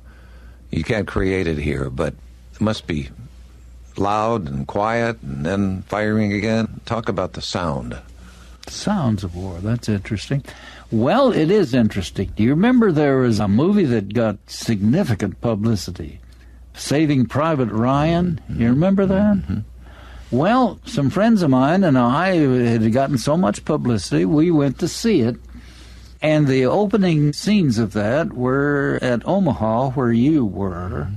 You can't create it here, but it must be loud and quiet and then firing again. Talk about the sound. Sounds of war. That's interesting. Well, it is interesting. Do you remember there was a movie that got significant publicity? Saving Private Ryan? You remember that? Mm-hmm. Well, some friends of mine and I had gotten so much publicity, we went to see it. And the opening scenes of that were at Omaha, where you were.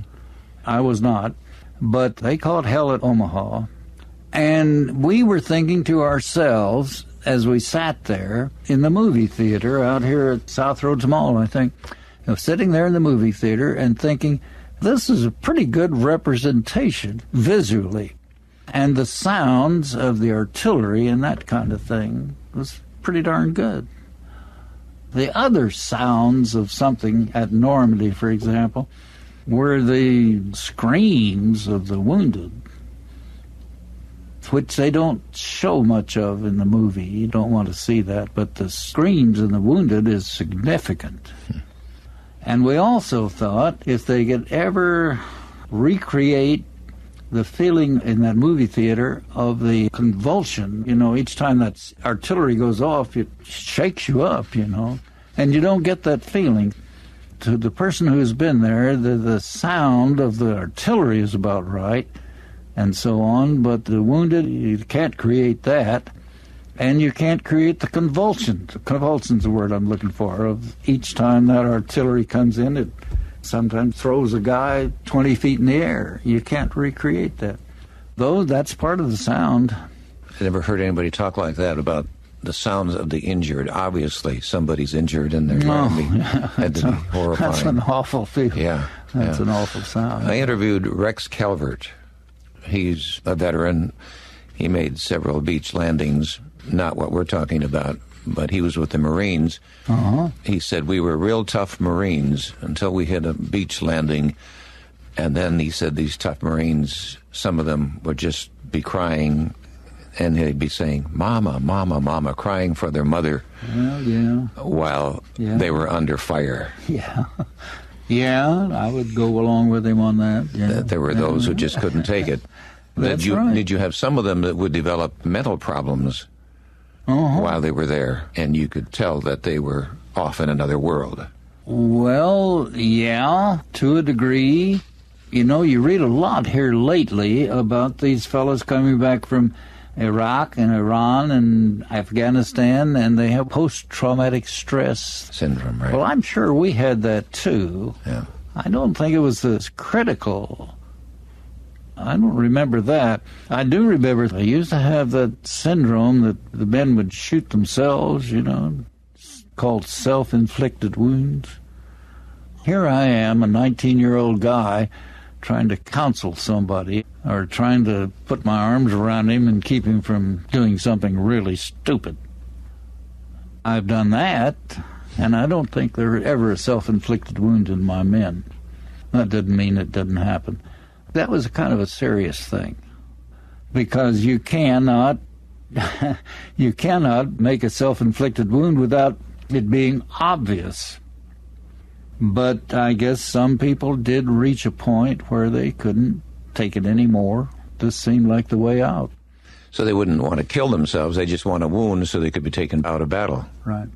I was not. But they call it Hell at Omaha. And we were thinking to ourselves, as we sat there in the movie theater out here at South Roads Mall, I think, sitting there in the movie theater and thinking, this is a pretty good representation visually. And the sounds of the artillery and that kind of thing was pretty darn good. The other sounds of something at Normandy, for example, were the screams of the wounded, which they don't show much of in the movie. You don't want to see that, but the screams of the wounded is significant. And we also thought if they could ever recreate the feeling in that movie theater of the convulsion, each time that artillery goes off, it shakes you up, and you don't get that feeling. To the person who's been there, the sound of the artillery is about right, and so on, but the wounded, you can't create that, and you can't create the convulsion. The convulsion's the word I'm looking for, of each time that artillery comes in, it sometimes throws a guy 20 feet in the air. You can't recreate that. Though that's part of the sound. I never heard anybody talk like that about the sounds of the injured. Obviously, somebody's injured and they're had to be horrifying. That's an awful feeling. Yeah. That's an awful sound. I interviewed Rex Calvert. He's a veteran. He made several beach landings, not what we're talking about, but he was with the Marines. Uh-huh. He said, we were real tough Marines until we hit a beach landing. And then he said these tough Marines, some of them would just be crying, and they'd be saying, Mama, Mama, Mama, crying for their mother Well, yeah. while they were under fire. Yeah. Yeah, I would go along with him on that. Yeah. That there were those who just couldn't take it. That's right. Did you have some of them that would develop mental problems while they were there, and you could tell that they were off in another world? Well, yeah, to a degree. You know, you read a lot here lately about these fellows coming back from Iraq and Iran and Afghanistan, and they have post-traumatic stress syndrome, right? Well, I'm sure we had that too. Yeah. I don't think it was as critical. I don't remember that. I do remember they used to have that syndrome that the men would shoot themselves, you know, called self-inflicted wounds. Here I am, a 19-year-old guy, trying to counsel somebody or trying to put my arms around him and keep him from doing something really stupid. I've done that, and I don't think there were ever a self-inflicted wound in my men. That doesn't mean it didn't happen. That was kind of a serious thing, because you cannot make a self-inflicted wound without it being obvious. But I guess some people did reach a point where they couldn't take it anymore. This seemed like the way out. So they wouldn't want to kill themselves. They just want a wound so they could be taken out of battle. Right.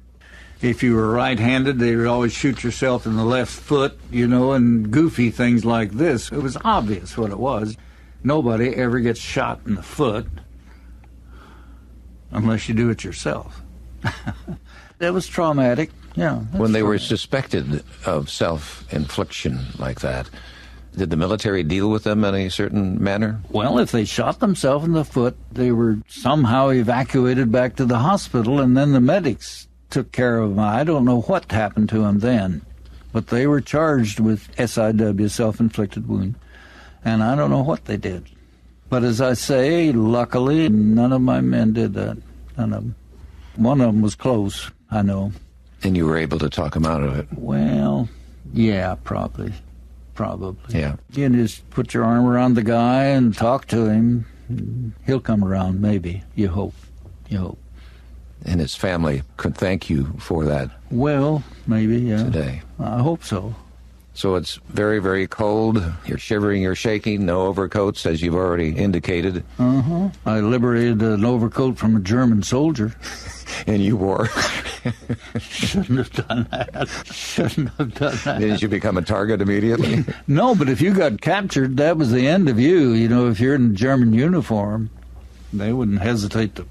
If you were right-handed, they would always shoot yourself in the left foot, you know, and goofy things like this. It was obvious what it was. Nobody ever gets shot in the foot unless you do it yourself. That was traumatic. Yeah. When they were suspected of self-infliction like that, did the military deal with them in a certain manner? Well, if they shot themselves in the foot, they were somehow evacuated back to the hospital, and then the medics took care of them. I don't know what happened to them then, but they were charged with SIW, self-inflicted wound, and I don't know what they did. But as I say, luckily, none of my men did that. None of them. One of them was close, I know. And you were able to talk him out of it? Well, yeah, probably. Yeah. You just put your arm around the guy and talk to him. He'll come around, maybe. You hope. And his family could thank you for that. Well, maybe, yeah. Today. I hope so. So it's very, very cold. You're shivering, you're shaking, no overcoats, as you've already indicated. I liberated an overcoat from a German soldier. And you wore. Shouldn't have done that. Didn't you become a target immediately? No, but if you got captured, that was the end of you. You know, if you're in a German uniform, they wouldn't hesitate to...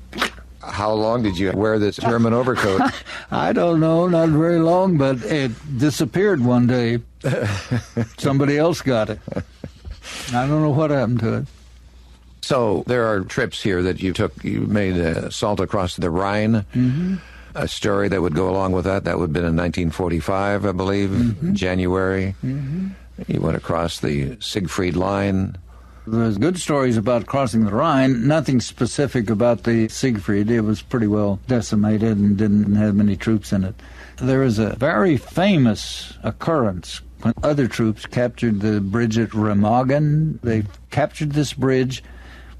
How long did you wear this German overcoat? I don't know, not very long, but it disappeared one day. Somebody else got it. I don't know what happened to it. So there are trips here that you took. You made an assault across the Rhine. Mm-hmm. A story that would go along with that. That would have been in 1945, I believe, January. Mm-hmm. You went across the Siegfried Line. There's good stories about crossing the Rhine. Nothing specific about the Siegfried. It was pretty well decimated and didn't have many troops in it. There is a very famous occurrence when other troops captured the bridge at Remagen. They captured this bridge,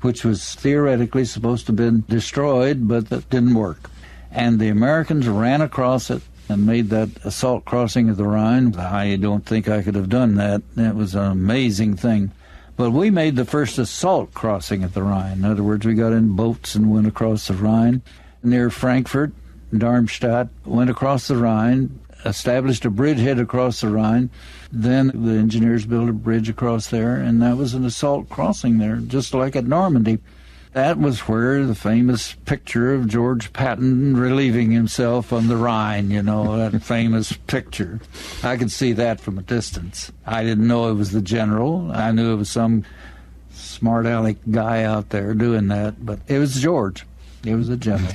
which was theoretically supposed to have been destroyed, but that didn't work. And the Americans ran across it and made that assault crossing of the Rhine. I don't think I could have done that. It was an amazing thing. But we made the first assault crossing of the Rhine. In other words, we got in boats and went across the Rhine. Near Frankfurt, Darmstadt, went across the Rhine, established a bridgehead across the Rhine. Then the engineers built a bridge across there, and that was an assault crossing there, just like at Normandy. That was where the famous picture of George Patton relieving himself on the Rhine, you know, that famous picture. I could see that from a distance. I didn't know it was the general. I knew it was some smart-aleck guy out there doing that, but it was George. It was the general.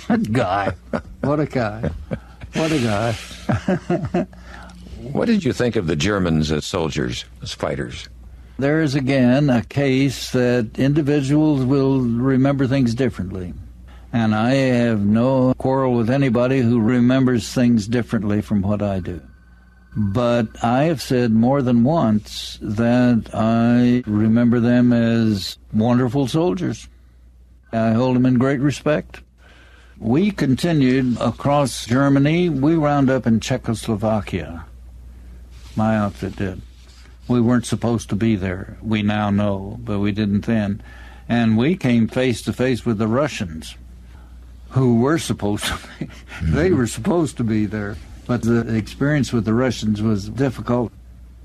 That guy. What a guy. What a guy. What did you think of the Germans as soldiers, as fighters? There is, again, a case that individuals will remember things differently. And I have no quarrel with anybody who remembers things differently from what I do. But I have said more than once that I remember them as wonderful soldiers. I hold them in great respect. We continued across Germany. We wound up in Czechoslovakia. My outfit did. We weren't supposed to be there. We now know, but we didn't then. And we came face to face with the Russians, who were supposed to be. They were supposed to be there. But the experience with the Russians was difficult.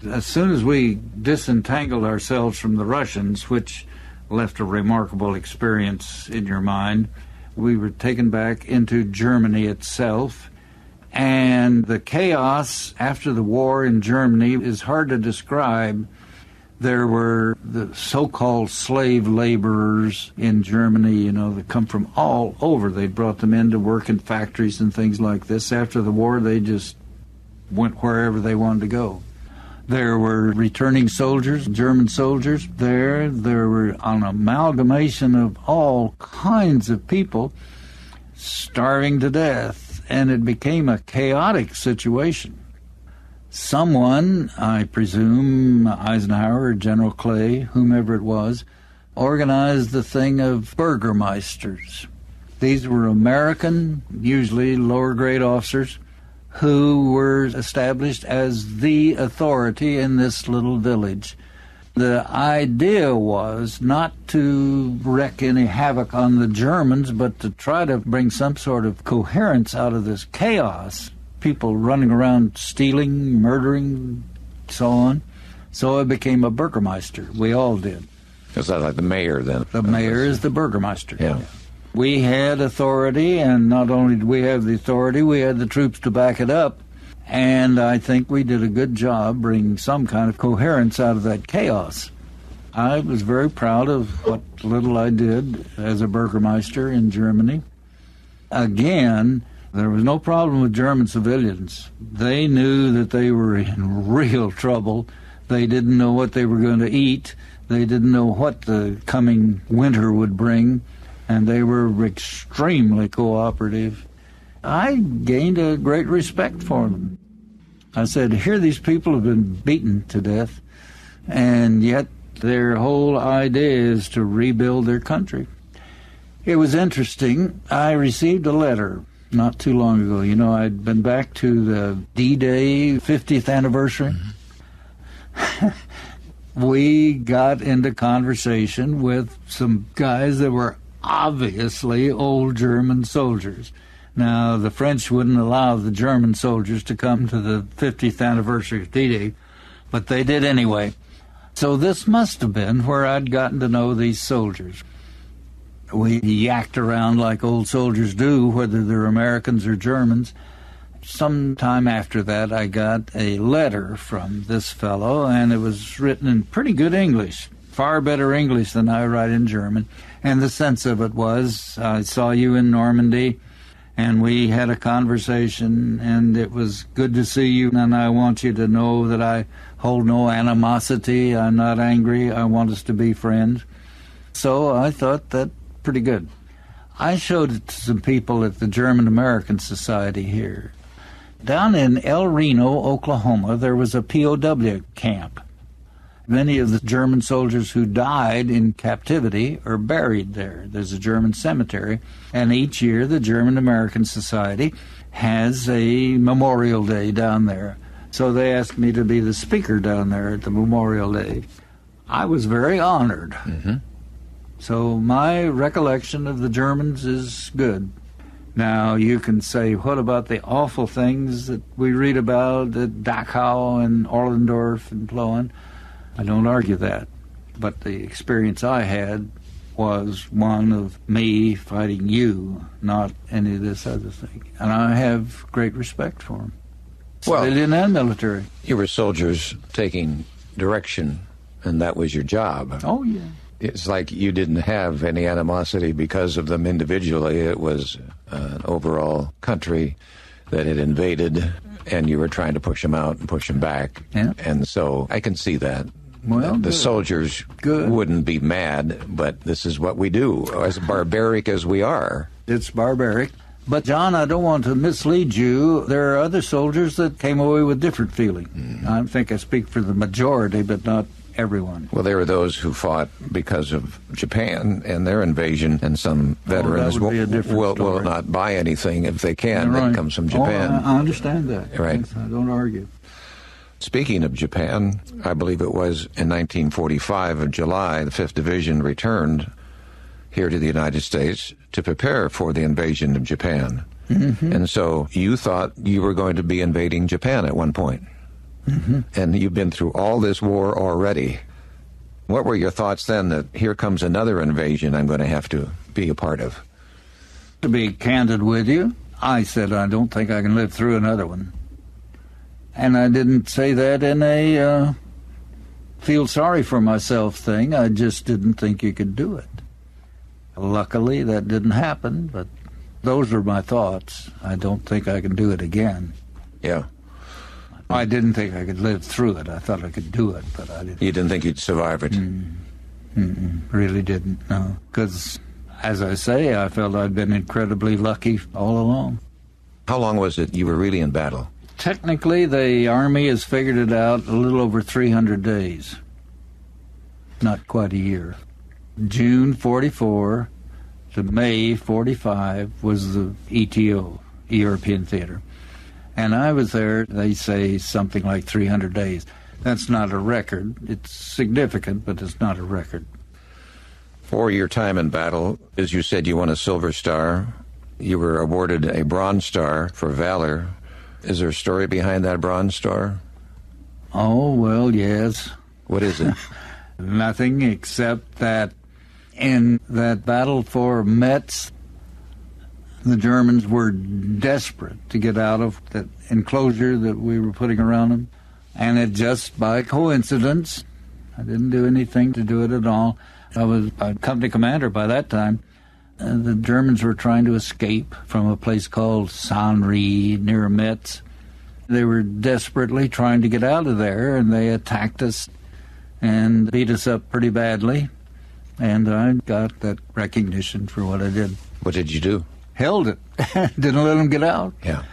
As soon as we disentangled ourselves from the Russians, which left a remarkable experience in your mind, we were taken back into Germany itself. And the chaos after the war in Germany is hard to describe. There were the so-called slave laborers in Germany, that come from all over. They brought them in to work in factories and things like this. After the war, they just went wherever they wanted to go. There were returning soldiers, German soldiers there. There were an amalgamation of all kinds of people starving to death. And it became a chaotic situation. Someone, I presume Eisenhower or General Clay, whomever it was, organized the thing of burgermeisters. These were American, usually lower-grade officers, who were established as the authority in this little village. The idea was not to wreak any havoc on the Germans, but to try to bring some sort of coherence out of this chaos. People running around stealing, murdering, so on. So I became a burgermeister. We all did. Is that like the mayor then? The mayor is the burgermeister. Yeah. We had authority, and not only did we have the authority, we had the troops to back it up. And I think we did a good job bringing some kind of coherence out of that chaos. I was very proud of what little I did as a burgermeister in Germany. Again, there was no problem with German civilians. They knew that they were in real trouble. They didn't know what they were going to eat. They didn't know what the coming winter would bring. And they were extremely cooperative. I gained a great respect for them. I said, here these people have been beaten to death, and yet their whole idea is to rebuild their country. It was interesting. I received a letter not too long ago. I'd been back to the D-Day 50th anniversary. We got into conversation with some guys that were obviously old German soldiers. Now, the French wouldn't allow the German soldiers to come to the 50th anniversary of D-Day, but they did anyway. So this must have been where I'd gotten to know these soldiers. We yacked around like old soldiers do, whether they're Americans or Germans. Sometime after that, I got a letter from this fellow, and it was written in pretty good English, far better English than I write in German. And the sense of it was, I saw you in Normandy, and we had a conversation, and it was good to see you, and I want you to know that I hold no animosity. I'm not angry. I want us to be friends. So I thought that pretty good. I showed it to some people at the German-American Society here. Down in El Reno, Oklahoma, there was a POW camp. Many of the German soldiers who died in captivity are buried there. There's a German cemetery, and each year the German-American Society has a Memorial Day down there. So they asked me to be the speaker down there at the Memorial Day. I was very honored. Mm-hmm. So my recollection of the Germans is good. Now, you can say, what about the awful things that we read about at Dachau and Orlandorf and Ploen? I don't argue that. But the experience I had was one of me fighting you, not any of this other thing. And I have great respect for them. Civilian and military. You were soldiers taking direction, and that was your job. Oh, yeah. It's like you didn't have any animosity because of them individually. It was an overall country that had invaded, and you were trying to push them out and push them back. Yeah. And so I can see that. Well, the soldiers wouldn't be mad, but this is what we do, as barbaric as we are. It's barbaric. But, John, I don't want to mislead you. There are other soldiers that came away with different feeling. Mm-hmm. I think I speak for the majority, but not everyone. Well, there were those who fought because of Japan and their invasion, and some veterans will not buy anything if they can that comes from Japan. I understand that. Right. Yes, I don't argue. Speaking of Japan, I believe it was in 1945 of July, the 5th Division returned here to the United States to prepare for the invasion of Japan. Mm-hmm. And so you thought you were going to be invading Japan at one point. Mm-hmm. And you've been through all this war already. What were your thoughts then that here comes another invasion I'm going to have to be a part of? To be candid with you, I said I don't think I can live through another one. And I didn't say that in a feel sorry for myself thing. I just didn't think you could do it. Luckily, that didn't happen, but those are my thoughts. I don't think I can do it again. Yeah. I didn't think I could live through it. I thought I could do it, but I didn't. You didn't think you'd survive it? Really didn't, no. Because, as I say, I felt I'd been incredibly lucky all along. How long was it you were really in battle? Technically, the Army has figured it out a little over 300 days. Not quite a year. June 44 to May 45 was the ETO, European Theater. And I was there, they say, something like 300 days. That's not a record. It's significant, but it's not a record. For your time in battle, as you said, you won a Silver Star. You were awarded a Bronze Star for valor. Is there a story behind that Bronze Star? Oh, well, yes. What is it? Nothing except that in that battle for Metz, the Germans were desperate to get out of that enclosure that we were putting around them. And it just by coincidence, I didn't do anything to do it at all. I was a company commander by that time. The Germans were trying to escape from a place called Sanry near Metz. They were desperately trying to get out of there, and they attacked us and beat us up pretty badly. And I got that recognition for what I did. What did you do? Held it. Didn't let them get out. Yeah.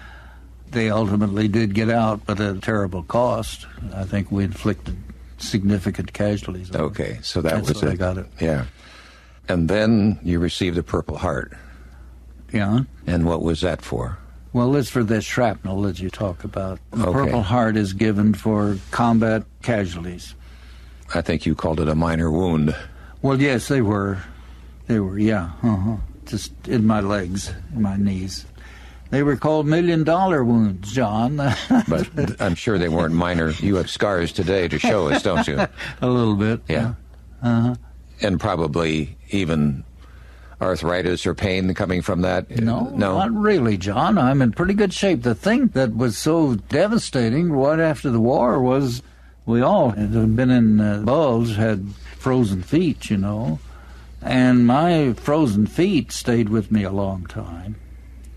They ultimately did get out, but at a terrible cost. I think we inflicted significant casualties. Okay, so that's was I got it. Yeah. And then you received the Purple Heart. Yeah. And what was that for? Well, it's for the shrapnel that you talk about. The Okay. Purple Heart is given for combat casualties. I think you called it a minor wound. Well, yes, they were. They were, yeah. Just in my legs, in my knees. They were called $1 million wounds, John. But I'm sure they weren't minor. You have scars today to show us, don't you? A little bit. Yeah. Uh-huh. And probably even arthritis or pain coming from that? No, not really, John. I'm in pretty good shape. The thing that was so devastating right after the war was we all had been in Bulge, had frozen feet, you know. And my frozen feet stayed with me a long time.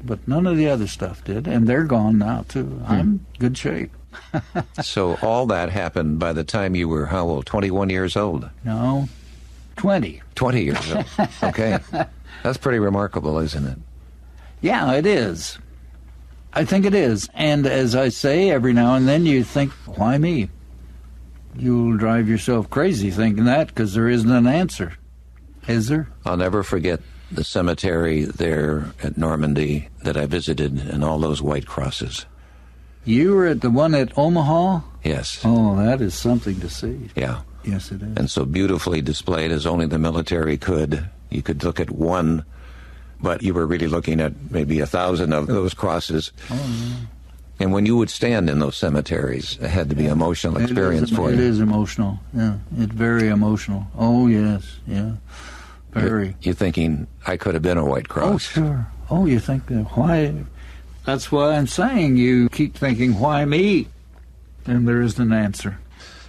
But none of the other stuff did, and they're gone now, too. I'm in good shape. So all that happened by the time you were, how old, 21 years old? No, 20. 20 years old. Okay. That's pretty remarkable, isn't it? Yeah, it is. I think it is. And as I say, every now and then you think, why me? You'll drive yourself crazy thinking that because there isn't an answer. Is there? I'll never forget the cemetery there at Normandy that I visited and all those white crosses. You were at the one at Omaha? Yes. Oh, that is something to see. Yeah. Yes, it is. And so beautifully displayed as only the military could. You could look at one, but you were really looking at maybe 1,000 of those crosses. Oh, yeah. And when you would stand in those cemeteries, it had to be an emotional experience for you. It is emotional. Yeah, it's very emotional. Oh, yes, yeah. Very. You're thinking, I could have been a White Cross. Oh, sure. Oh, you think that, why? That's why I'm saying you keep thinking, why me? And there isn't an answer.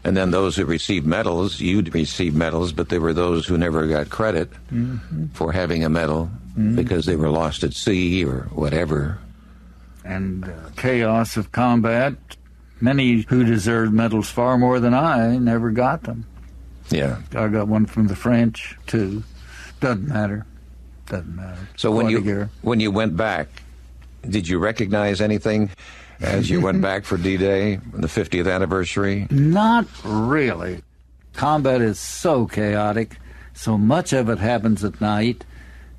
And then those who received medals, you'd receive medals, but there were those who never got credit for having a medal because they were lost at sea or whatever. And chaos of combat, many who deserved medals far more than I never got them. Yeah. I got one from the French, too. Doesn't matter. Doesn't matter. So when you went back, did you recognize anything as you went back for D-Day, the 50th anniversary? Not really. Combat is so chaotic. So much of it happens at night.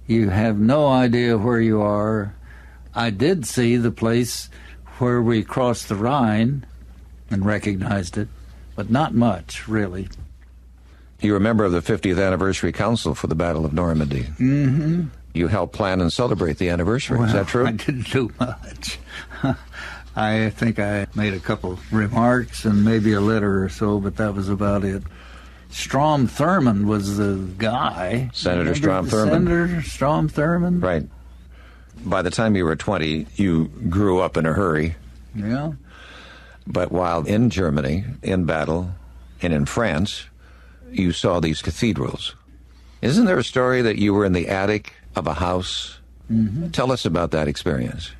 You have no idea where you are. I did see the place where we crossed the Rhine, and recognized it, but not much, really. You're a member of the 50th Anniversary Council for the Battle of Normandy. Mm-hmm. You helped plan and celebrate the anniversary. Well, is that true? I didn't do much. I think I made a couple remarks and maybe a letter or so, but that was about it. Strom Thurmond was the guy. Senator Strom Thurmond. Senator Strom Thurmond. Right. By the time you were 20, you grew up in a hurry. Yeah. But while in Germany, in battle, and in France, you saw these cathedrals. Isn't there a story that you were in the attic of a house? Mm-hmm. Tell us about that experience.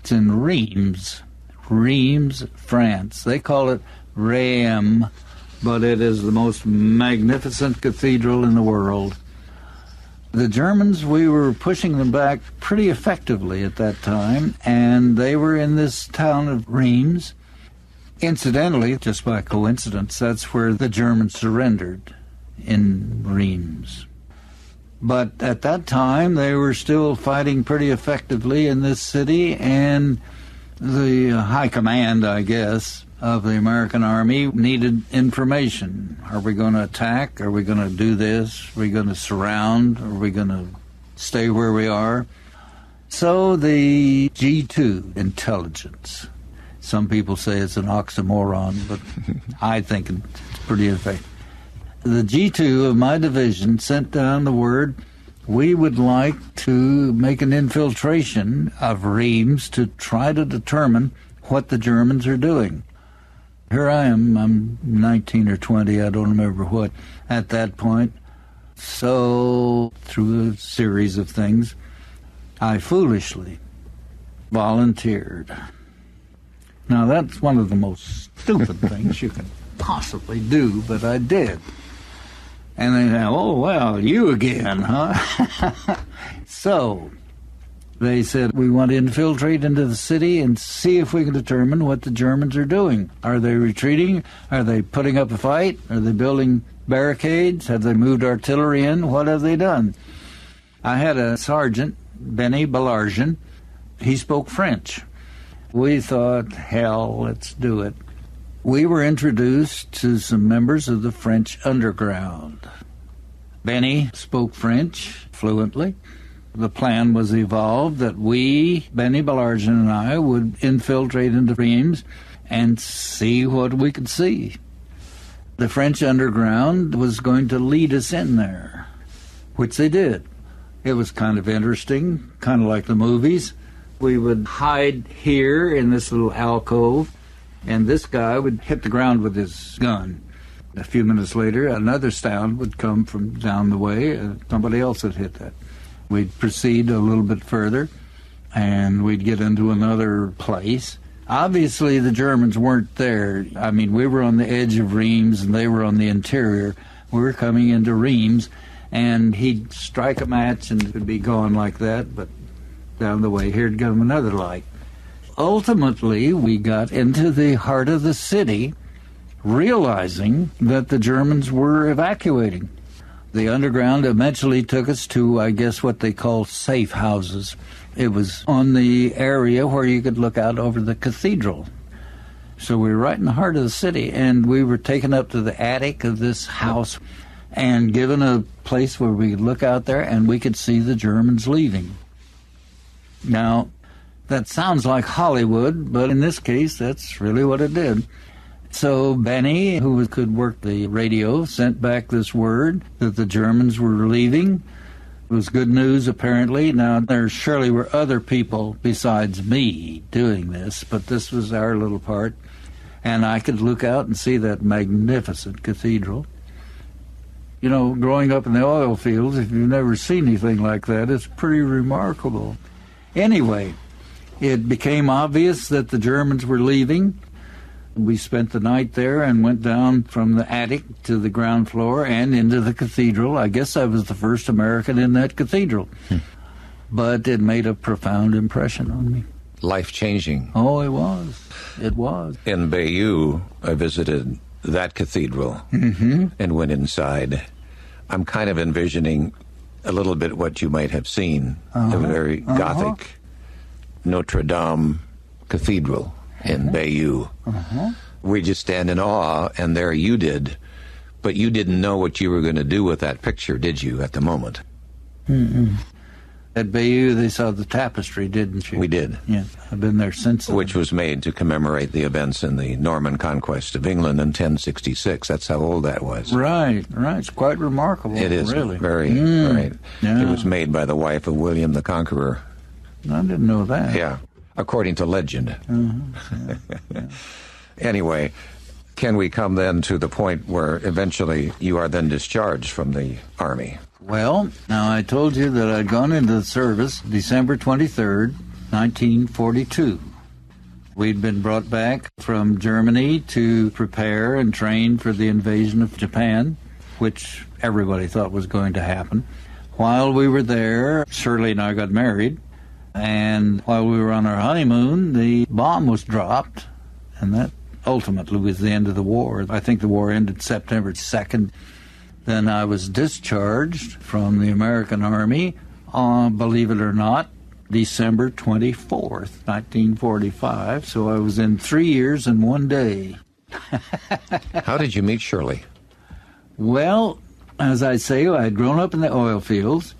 It's in Reims, France. They call it Reims, but it is the most magnificent cathedral in the world. The Germans, we were pushing them back pretty effectively at that time, and they were in this town of Reims. Incidentally, just by coincidence, that's where the Germans surrendered, in Reims. But at that time, they were still fighting pretty effectively in this city, and the high command, I guess, of the American Army needed information. Are we going to attack? Are we going to do this? Are we going to surround? Are we going to stay where we are? So the G2, intelligence. Some people say it's an oxymoron, but I think it's pretty effective. The G2 of my division sent down the word, we would like to make an infiltration of Reims to try to determine what the Germans are doing. Here I am, I'm 19 or 20, I don't remember what, at that point. So, through a series of things, I foolishly volunteered. Now, that's one of the most stupid things you can possibly do, but I did. And they said, oh, well, you again, huh? So they said, we want to infiltrate into the city and see if we can determine what the Germans are doing. Are they retreating? Are they putting up a fight? Are they building barricades? Have they moved artillery in? What have they done? I had a sergeant, Benny Ballargian. He spoke French. We thought, hell, let's do it. We were introduced to some members of the French underground. Benny spoke French fluently. The plan was evolved that we, Benny Ballargian and I, would infiltrate into Reims and see what we could see. The French underground was going to lead us in there, which they did. It was kind of interesting, kind of like the movies. We would hide here in this little alcove, and this guy would hit the ground with his gun. A few minutes later, another sound would come from down the way. Somebody else had hit that. We'd proceed a little bit further, and we'd get into another place. Obviously, the Germans weren't there. I mean, we were on the edge of Reims, and they were on the interior. We were coming into Reims, and he'd strike a match, and it would be gone like that, but down the way, here'd come another light. Ultimately, we got into the heart of the city, realizing that the Germans were evacuating. The underground eventually took us to, I guess, what they call safe houses. It was on the area where you could look out over the cathedral. So we were right in the heart of the city, and we were taken up to the attic of this house and given a place where we could look out there and we could see the Germans leaving. Now, that sounds like Hollywood, but in this case, that's really what it did. So Benny, who could work the radio, sent back this word that the Germans were leaving. It was good news, apparently. Now, there surely were other people besides me doing this, but this was our little part. And I could look out and see that magnificent cathedral. You know, growing up in the oil fields, if you've never seen anything like that, it's pretty remarkable. Anyway, it became obvious that the Germans were leaving. We spent the night there and went down from the attic to the ground floor and into the cathedral. I guess I was the first American in that cathedral. But it made a profound impression on me. Life-changing. Oh, it was. It was. In Bayeux, I visited that cathedral and went inside. I'm kind of envisioning a little bit what you might have seen, a very Gothic Notre Dame cathedral. in Bayou. We just stand in awe, and there you did. But you didn't know what you were going to do with that picture, did you, at the moment? At Bayou, they saw the tapestry, didn't you? We did. Yeah, I've been there since then. Which was made to commemorate the events in the Norman conquest of England in 1066. That's how old that was. Right. It's quite remarkable. It is, really. Very, right. Yeah. It was made by the wife of William the Conqueror. I didn't know that. Yeah, according to legend. Yeah. Anyway, can we come then to the point where eventually you are then discharged from the Army? Well, now I told you that I'd gone into the service December 23rd, 1942. We'd been brought back from Germany to prepare and train for the invasion of Japan, which everybody thought was going to happen. While we were there, Shirley and I got married, and while we were on our honeymoon, the bomb was dropped, and that ultimately was the end of the war. I think the war ended September 2nd. Then I was discharged from the American Army on, believe it or not, December 24th, 1945. So I was in 3 years and 1 day. How did you meet Shirley? Well, as I say, I had grown up in the oil fields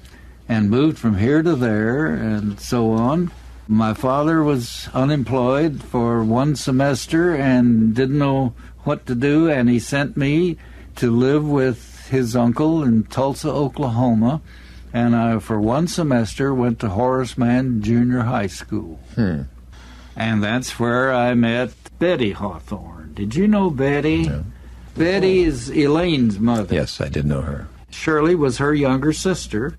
and moved from here to there and so on. My father was unemployed for 1 semester and didn't know what to do, and he sent me to live with his uncle in Tulsa, Oklahoma, and I, for 1 semester, went to Horace Mann Junior High School. And that's where I met Betty Hawthorne. Did you know Betty? No. Betty is Elaine's mother. Yes, I did know her. Shirley was her younger sister.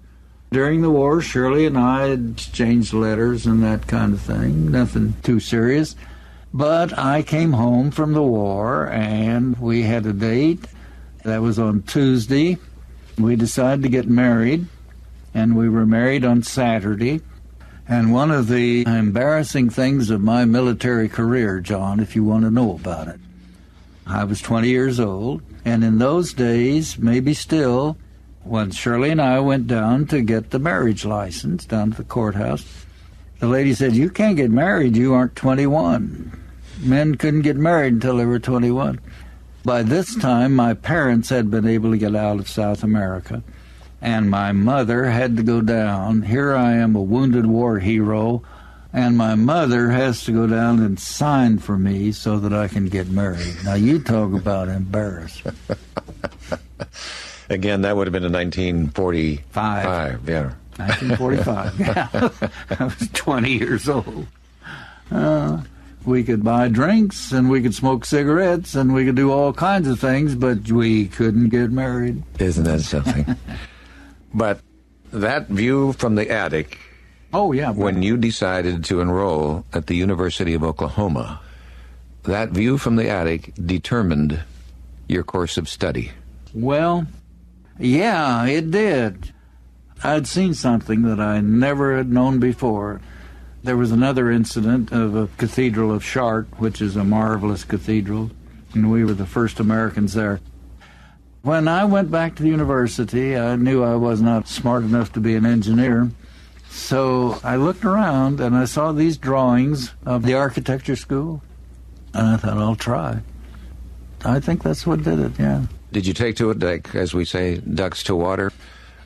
During the war, Shirley and I had exchanged letters and that kind of thing, nothing too serious. But I came home from the war, and we had a date. That was on Tuesday. We decided to get married, and we were married on Saturday. And one of the embarrassing things of my military career, John, if you want to know about it, I was 20 years old, and in those days, maybe still, when Shirley and I went down to get the marriage license down to the courthouse, the lady said, "You can't get married, you aren't 21. Men couldn't get married until they were 21. By this time, my parents had been able to get out of South America, and my mother had to go down. Here I am, a wounded war hero, and my mother has to go down and sign for me so that I can get married. Now, you talk about embarrassment. Again, that would have been in 1945. Yeah. 1945, yeah. I was 20 years old. We could buy drinks, and we could smoke cigarettes, and we could do all kinds of things, but we couldn't get married. Isn't that something? But that view from the attic, oh yeah, when you decided to enroll at the University of Oklahoma, that view from the attic determined your course of study. Well, yeah, it did. I'd seen something that I never had known before. There was another incident of a cathedral of Chartres, which is a marvelous cathedral, and we were the first Americans there. When I went back to the university, I knew I was not smart enough to be an engineer, so I looked around and I saw these drawings of the architecture school, and I thought, I'll try. I think that's what did it, yeah. Did you take to it, like, as we say, ducks to water?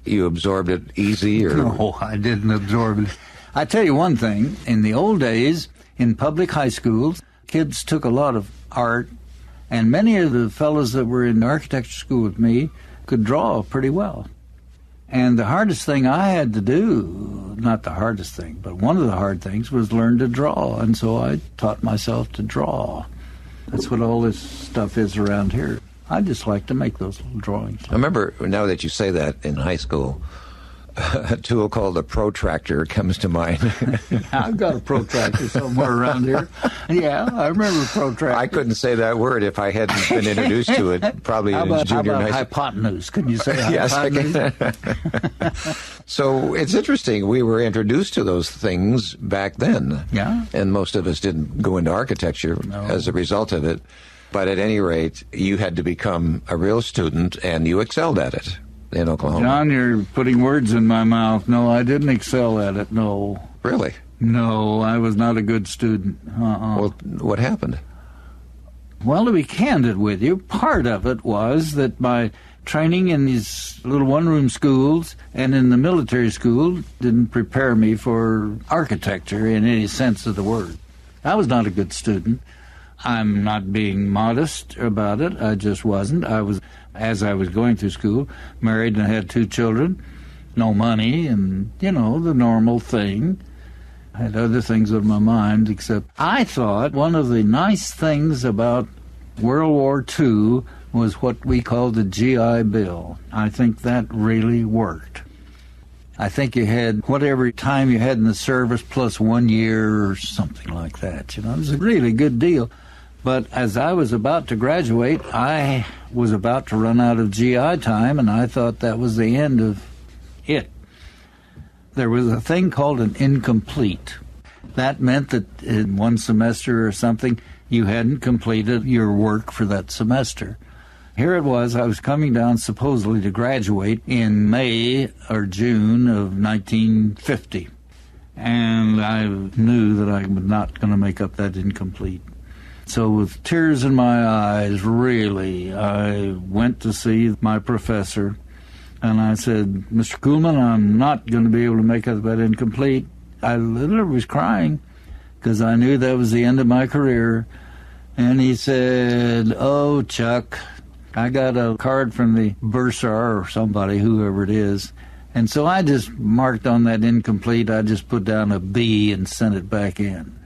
You absorbed it easy? Or? No, I didn't absorb it. I tell you one thing, in the old days, in public high schools, kids took a lot of art, and many of the fellows that were in architecture school with me could draw pretty well. And the hardest thing I had to do, not the hardest thing, but one of the hard things was learn to draw, and so I taught myself to draw. That's what all this stuff is around here. I just like to make those little drawings. I remember, now that you say that, in high school, a tool called a protractor comes to mind. I've got a protractor somewhere around here. Yeah, I remember protractor. I couldn't say that word if I hadn't been introduced to it, probably in junior high school. Hypotenuse? Can you say Yes, hypotenuse? I can. So it's interesting. We were introduced to those things back then. Yeah. And most of us didn't go into architecture as a result of it. But at any rate, you had to become a real student, and you excelled at it in Oklahoma. John, you're putting words in my mouth. No, I didn't excel at it, no. Really? No, I was not a good student. Well, what happened? Well, to be candid with you, part of it was that my training in these little one-room schools and in the military school didn't prepare me for architecture in any sense of the word. I was not a good student. I'm not being modest about it. I just wasn't. As I was going through school, married and had 2 children, no money, and, the normal thing. I had other things on my mind, except I thought one of the nice things about World War II was what we called the GI Bill. I think that really worked. I think you had whatever time you had in the service plus 1 year or something like that. It was a really good deal. But as I was about to graduate, I was about to run out of GI time, and I thought that was the end of it. There was a thing called an incomplete. That meant that in one semester or something, you hadn't completed your work for that semester. Here it was, I was coming down supposedly to graduate in May or June of 1950. And I knew that I was not going to make up that incomplete. So with tears in my eyes, really, I went to see my professor. And I said, Mr. Kuhlman, I'm not going to be able to make up that incomplete. I literally was crying because I knew that was the end of my career. And he said, oh, Chuck, I got a card from the bursar or somebody, whoever it is. And so I just marked on that incomplete. I just put down a B and sent it back in.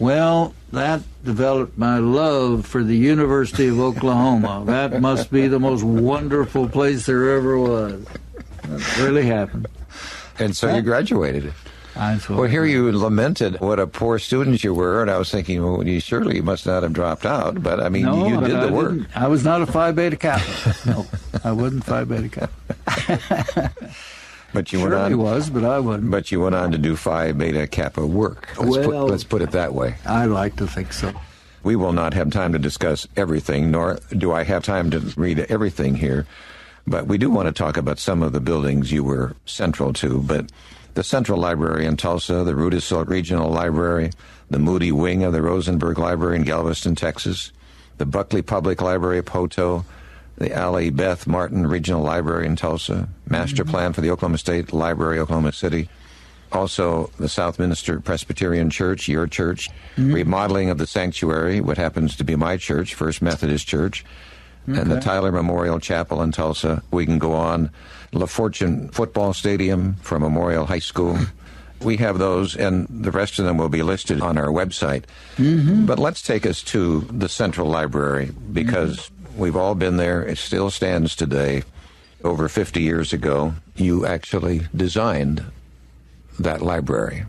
Well, that developed my love for the University of Oklahoma. That must be the most wonderful place there ever was. That really happened. And so you graduated. Well, here you lamented what a poor student you were, and I was thinking, well, you must not have dropped out, but I mean, no, you did the work. I was not a Phi Beta Kappa. No, I wasn't Phi Beta Kappa. But you went on. He was, but I wasn't. But you went on to do Phi Beta Kappa work. Let's put it that way. I like to think so. We will not have time to discuss everything, nor do I have time to read everything here. But we do want to talk about some of the buildings you were central to. But the Central Library in Tulsa, the Rudisill Regional Library, the Moody Wing of the Rosenberg Library in Galveston, Texas, the Buckley Public Library of Poteau, the Allie Beth Martin Regional Library in Tulsa, Master Plan for the Oklahoma State Library, Oklahoma City, also the Southminster Presbyterian Church, your church, remodeling of the sanctuary, what happens to be my church, First Methodist Church, and the Tyler Memorial Chapel in Tulsa. We can go on. LaFortune Football Stadium from Memorial High School. We have those, and the rest of them will be listed on our website. But let's take us to the Central Library, because we've all been there. It still stands today. Over 50 years ago, you actually designed that library.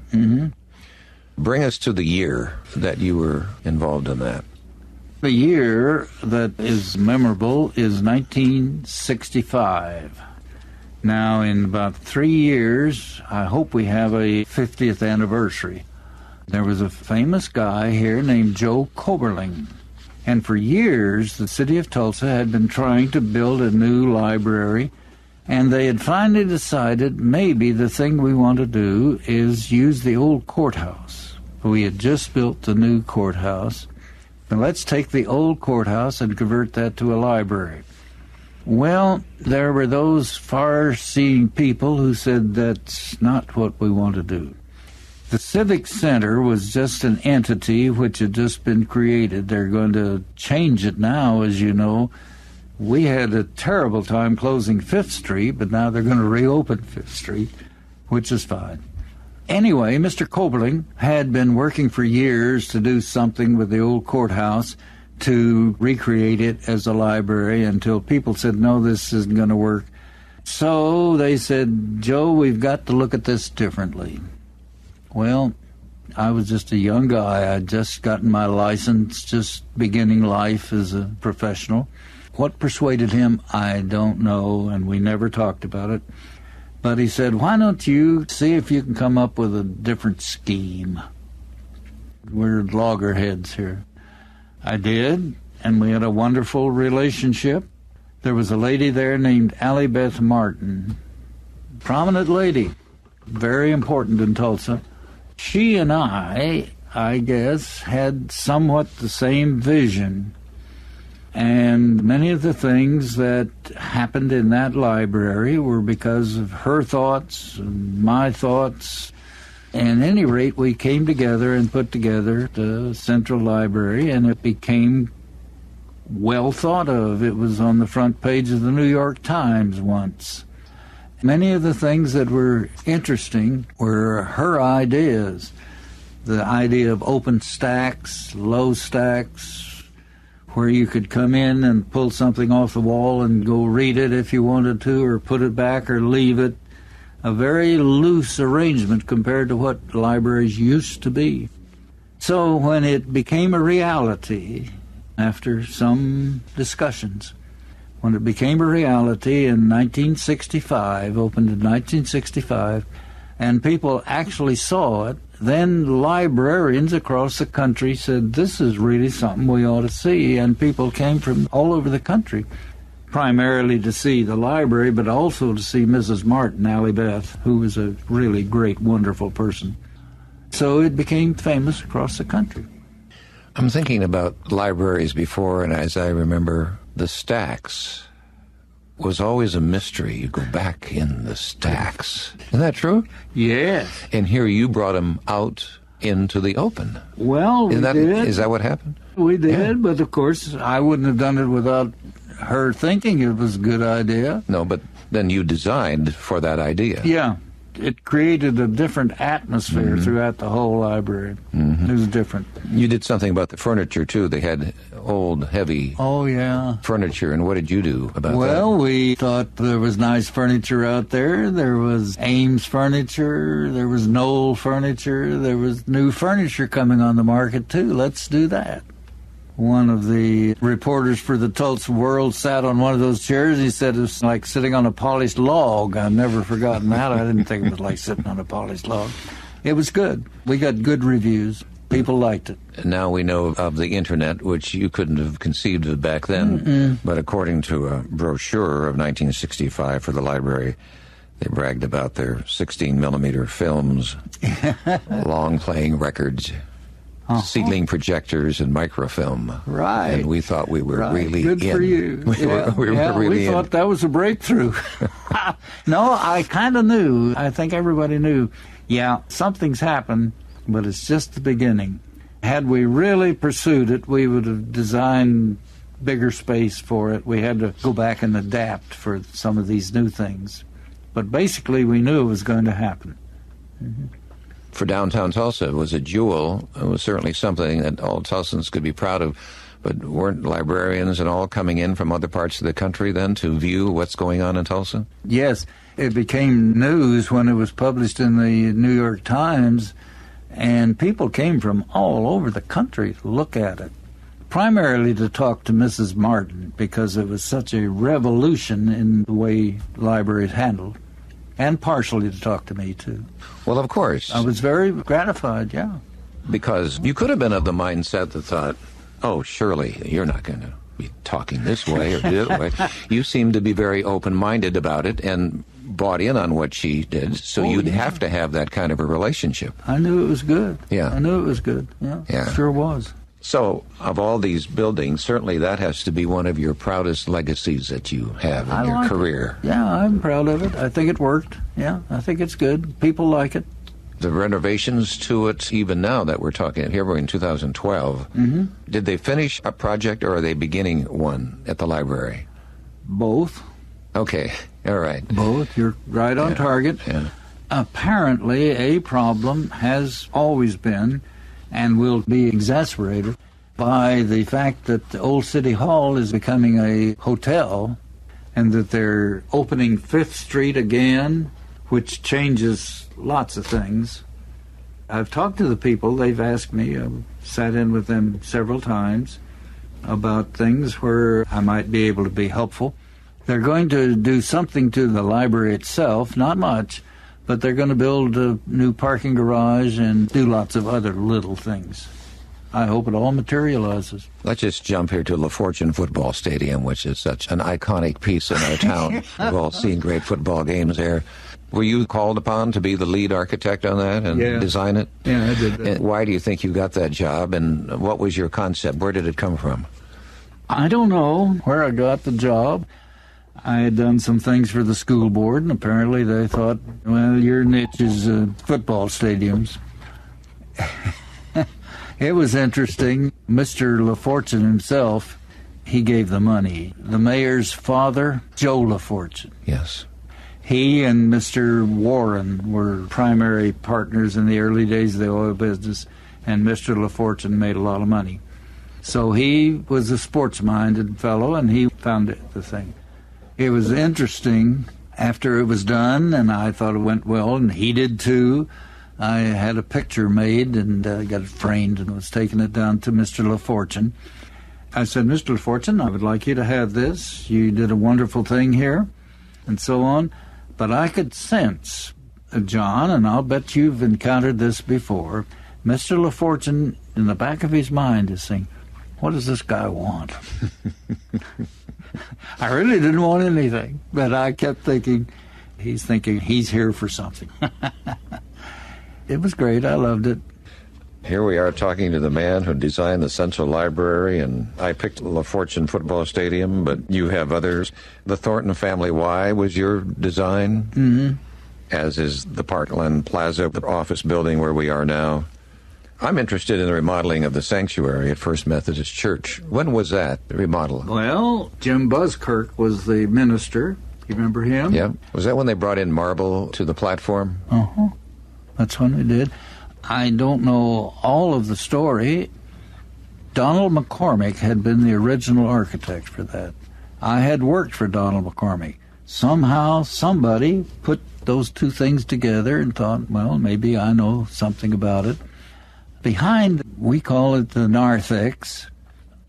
Bring us to the year that you were involved in that. The year that is memorable is 1965. Now, in about 3 years, I hope we have a 50th anniversary. There was a famous guy here named Joe Koberling. And for years, the city of Tulsa had been trying to build a new library, and they had finally decided maybe the thing we want to do is use the old courthouse. We had just built the new courthouse. And let's take the old courthouse and convert that to a library. Well, there were those far-seeing people who said that's not what we want to do. The Civic Center was just an entity which had just been created. They're going to change it now, as you know. We had a terrible time closing 5th Street, but now they're going to reopen 5th Street, which is fine. Anyway, Mr. Koberling had been working for years to do something with the old courthouse to recreate it as a library until people said, no, this isn't going to work. So they said, Joe, we've got to look at this differently. Well, I was just a young guy. I'd just gotten my license, just beginning life as a professional. What persuaded him, I don't know, and we never talked about it. But he said, why don't you see if you can come up with a different scheme? We're loggerheads here. I did, and we had a wonderful relationship. There was a lady there named Allie Beth Martin, prominent lady, very important in Tulsa. She and I guess, had somewhat the same vision. And many of the things that happened in that library were because of her thoughts and my thoughts. At any rate, we came together and put together the Central Library, and it became well thought of. It was on the front page of the New York Times once. Many of the things that were interesting were her ideas. The idea of open stacks, low stacks, where you could come in and pull something off the wall and go read it if you wanted to, or put it back or leave it. A very loose arrangement compared to what libraries used to be. So when it became a reality, after some discussions, when it became a reality in 1965, opened in 1965, and people actually saw it, then librarians across the country said, this is really something we ought to see, and people came from all over the country, primarily to see the library, but also to see Mrs. Martin, Allie Beth, who was a really great, wonderful person. So it became famous across the country. I'm thinking about libraries before, and as I remember, the stacks was always a mystery. You go back in the stacks. Isn't that true? Yes. And here you brought them out into the open. Well, we did. Is that what happened? We did, Yeah. but of course I wouldn't have done it without her thinking it was a good idea. No, but then you designed for that idea. Yeah. It created a different atmosphere throughout the whole library. It was different. You did something about the furniture, too. They had old, heavy furniture, and what did you do about that? Well, we thought there was nice furniture out there. There was Ames furniture, there was Knoll furniture, there was new furniture coming on the market, too. Let's do that. One of the reporters for the Tulsa World sat on one of those chairs. He said it was like sitting on a polished log. I've never forgotten that. I didn't think it was like sitting on a polished log. It was good. We got good reviews. People liked it. Now we know of the Internet, which you couldn't have conceived of back then. But according to a brochure of 1965 for the library, they bragged about their 16-millimeter films, long-playing records, seedling projectors, and microfilm. Right. And we thought we were really good in. For you. We were really we thought that was a breakthrough. No, I kind of knew. I think everybody knew. Yeah, something's happened, but it's just the beginning. Had we really pursued it, we would have designed bigger space for it. We had to go back and adapt for some of these new things. But basically, we knew it was going to happen. For downtown Tulsa, it was a jewel. It was certainly something that all Tulsans could be proud of. But weren't librarians and all coming in from other parts of the country then to view what's going on in Tulsa? Yes. It became news when it was published in the New York Times, and people came from all over the country to look at it, primarily to talk to Mrs. Martin, because it was such a revolution in the way libraries handled, and partially to talk to me, too. Well, of course. I was very gratified, yeah. Because you could have been of the mindset that thought, oh, surely you're not going to be talking this way or that way. You seemed to be very open-minded about it and bought in on what she did, so you'd have to have that kind of a relationship. I knew it was good. Yeah. I knew it was good. Yeah. Yeah. Sure was. So, of all these buildings, certainly that has to be one of your proudest legacies that you have in your career. Yeah, I'm proud of it. I think it worked. Yeah, I think it's good. People like it. The renovations to it, even now that we're talking, here we're in 2012, did they finish a project or are they beginning one at the library? Both. Okay, all right. Both. You're right on target. Yeah. Apparently, a problem has always been and will be exacerbated by the fact that the old City Hall is becoming a hotel and that they're opening 5th Street again, which changes lots of things. I've talked to the people. They've asked me. I've sat in with them several times about things where I might be able to be helpful. They're going to do something to the library itself, not much, but they're going to build a new parking garage and do lots of other little things. I hope it all materializes. Let's just jump here to LaFortune Football Stadium, which is such an iconic piece in our town. We've all seen great football games there. Were you called upon to be the lead architect on that and design it? Yeah, I did that. And why do you think you got that job, and what was your concept? Where did it come from? I don't know where I got the job. I had done some things for the school board, and apparently they thought, well, your niche is football stadiums. It was interesting. Mr. LaFortune himself, he gave the money. The mayor's father, Joe LaFortune. Yes. He and Mr. Warren were primary partners in the early days of the oil business, and Mr. LaFortune made a lot of money. So he was a sports-minded fellow, and he founded the thing. It was interesting after it was done, and I thought it went well, and he did too. I had a picture made and got it framed and was taking it down to Mr. LaFortune. I said, Mr. LaFortune, I would like you to have this. You did a wonderful thing here, and so on. But I could sense, John, and I'll bet you've encountered this before, Mr. LaFortune, in the back of his mind, is saying, what does this guy want? I really didn't want anything, but I kept thinking he's here for something. It was great. I loved it. Here we are talking to the man who designed the Central Library, and I picked LaFortune Football Stadium, but you have others. The Thornton Family Y was your design, as is the Parkland Plaza, the office building where we are now. I'm interested in the remodeling of the sanctuary at First Methodist Church. When was that remodeled? Well, Jim Buskirk was the minister. You remember him? Yeah. Was that when they brought in marble to the platform? Uh-huh. That's when we did. I don't know all of the story. Donald McCormick had been the original architect for that. I had worked for Donald McCormick. Somehow, somebody put those two things together and thought, well, maybe I know something about it. Behind, we call it the narthex,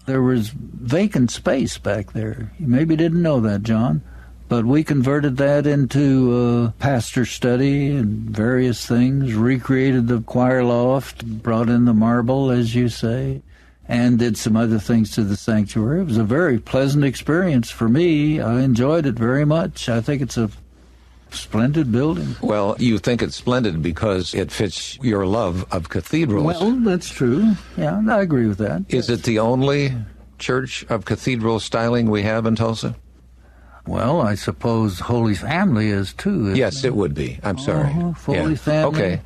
there was vacant space back there. You maybe didn't know that, John. But we converted that into pastor study and various things, recreated the choir loft, brought in the marble, as you say, and did some other things to the sanctuary. It was a very pleasant experience for me. I enjoyed it very much. I think it's a splendid building. Well, you think it's splendid because it fits your love of cathedrals. Well, that's true. Yeah, I agree with that. Is it the only church of cathedral styling we have in Tulsa? Well, I suppose Holy Family is too. Yes, it would be. I'm sorry. Holy Family.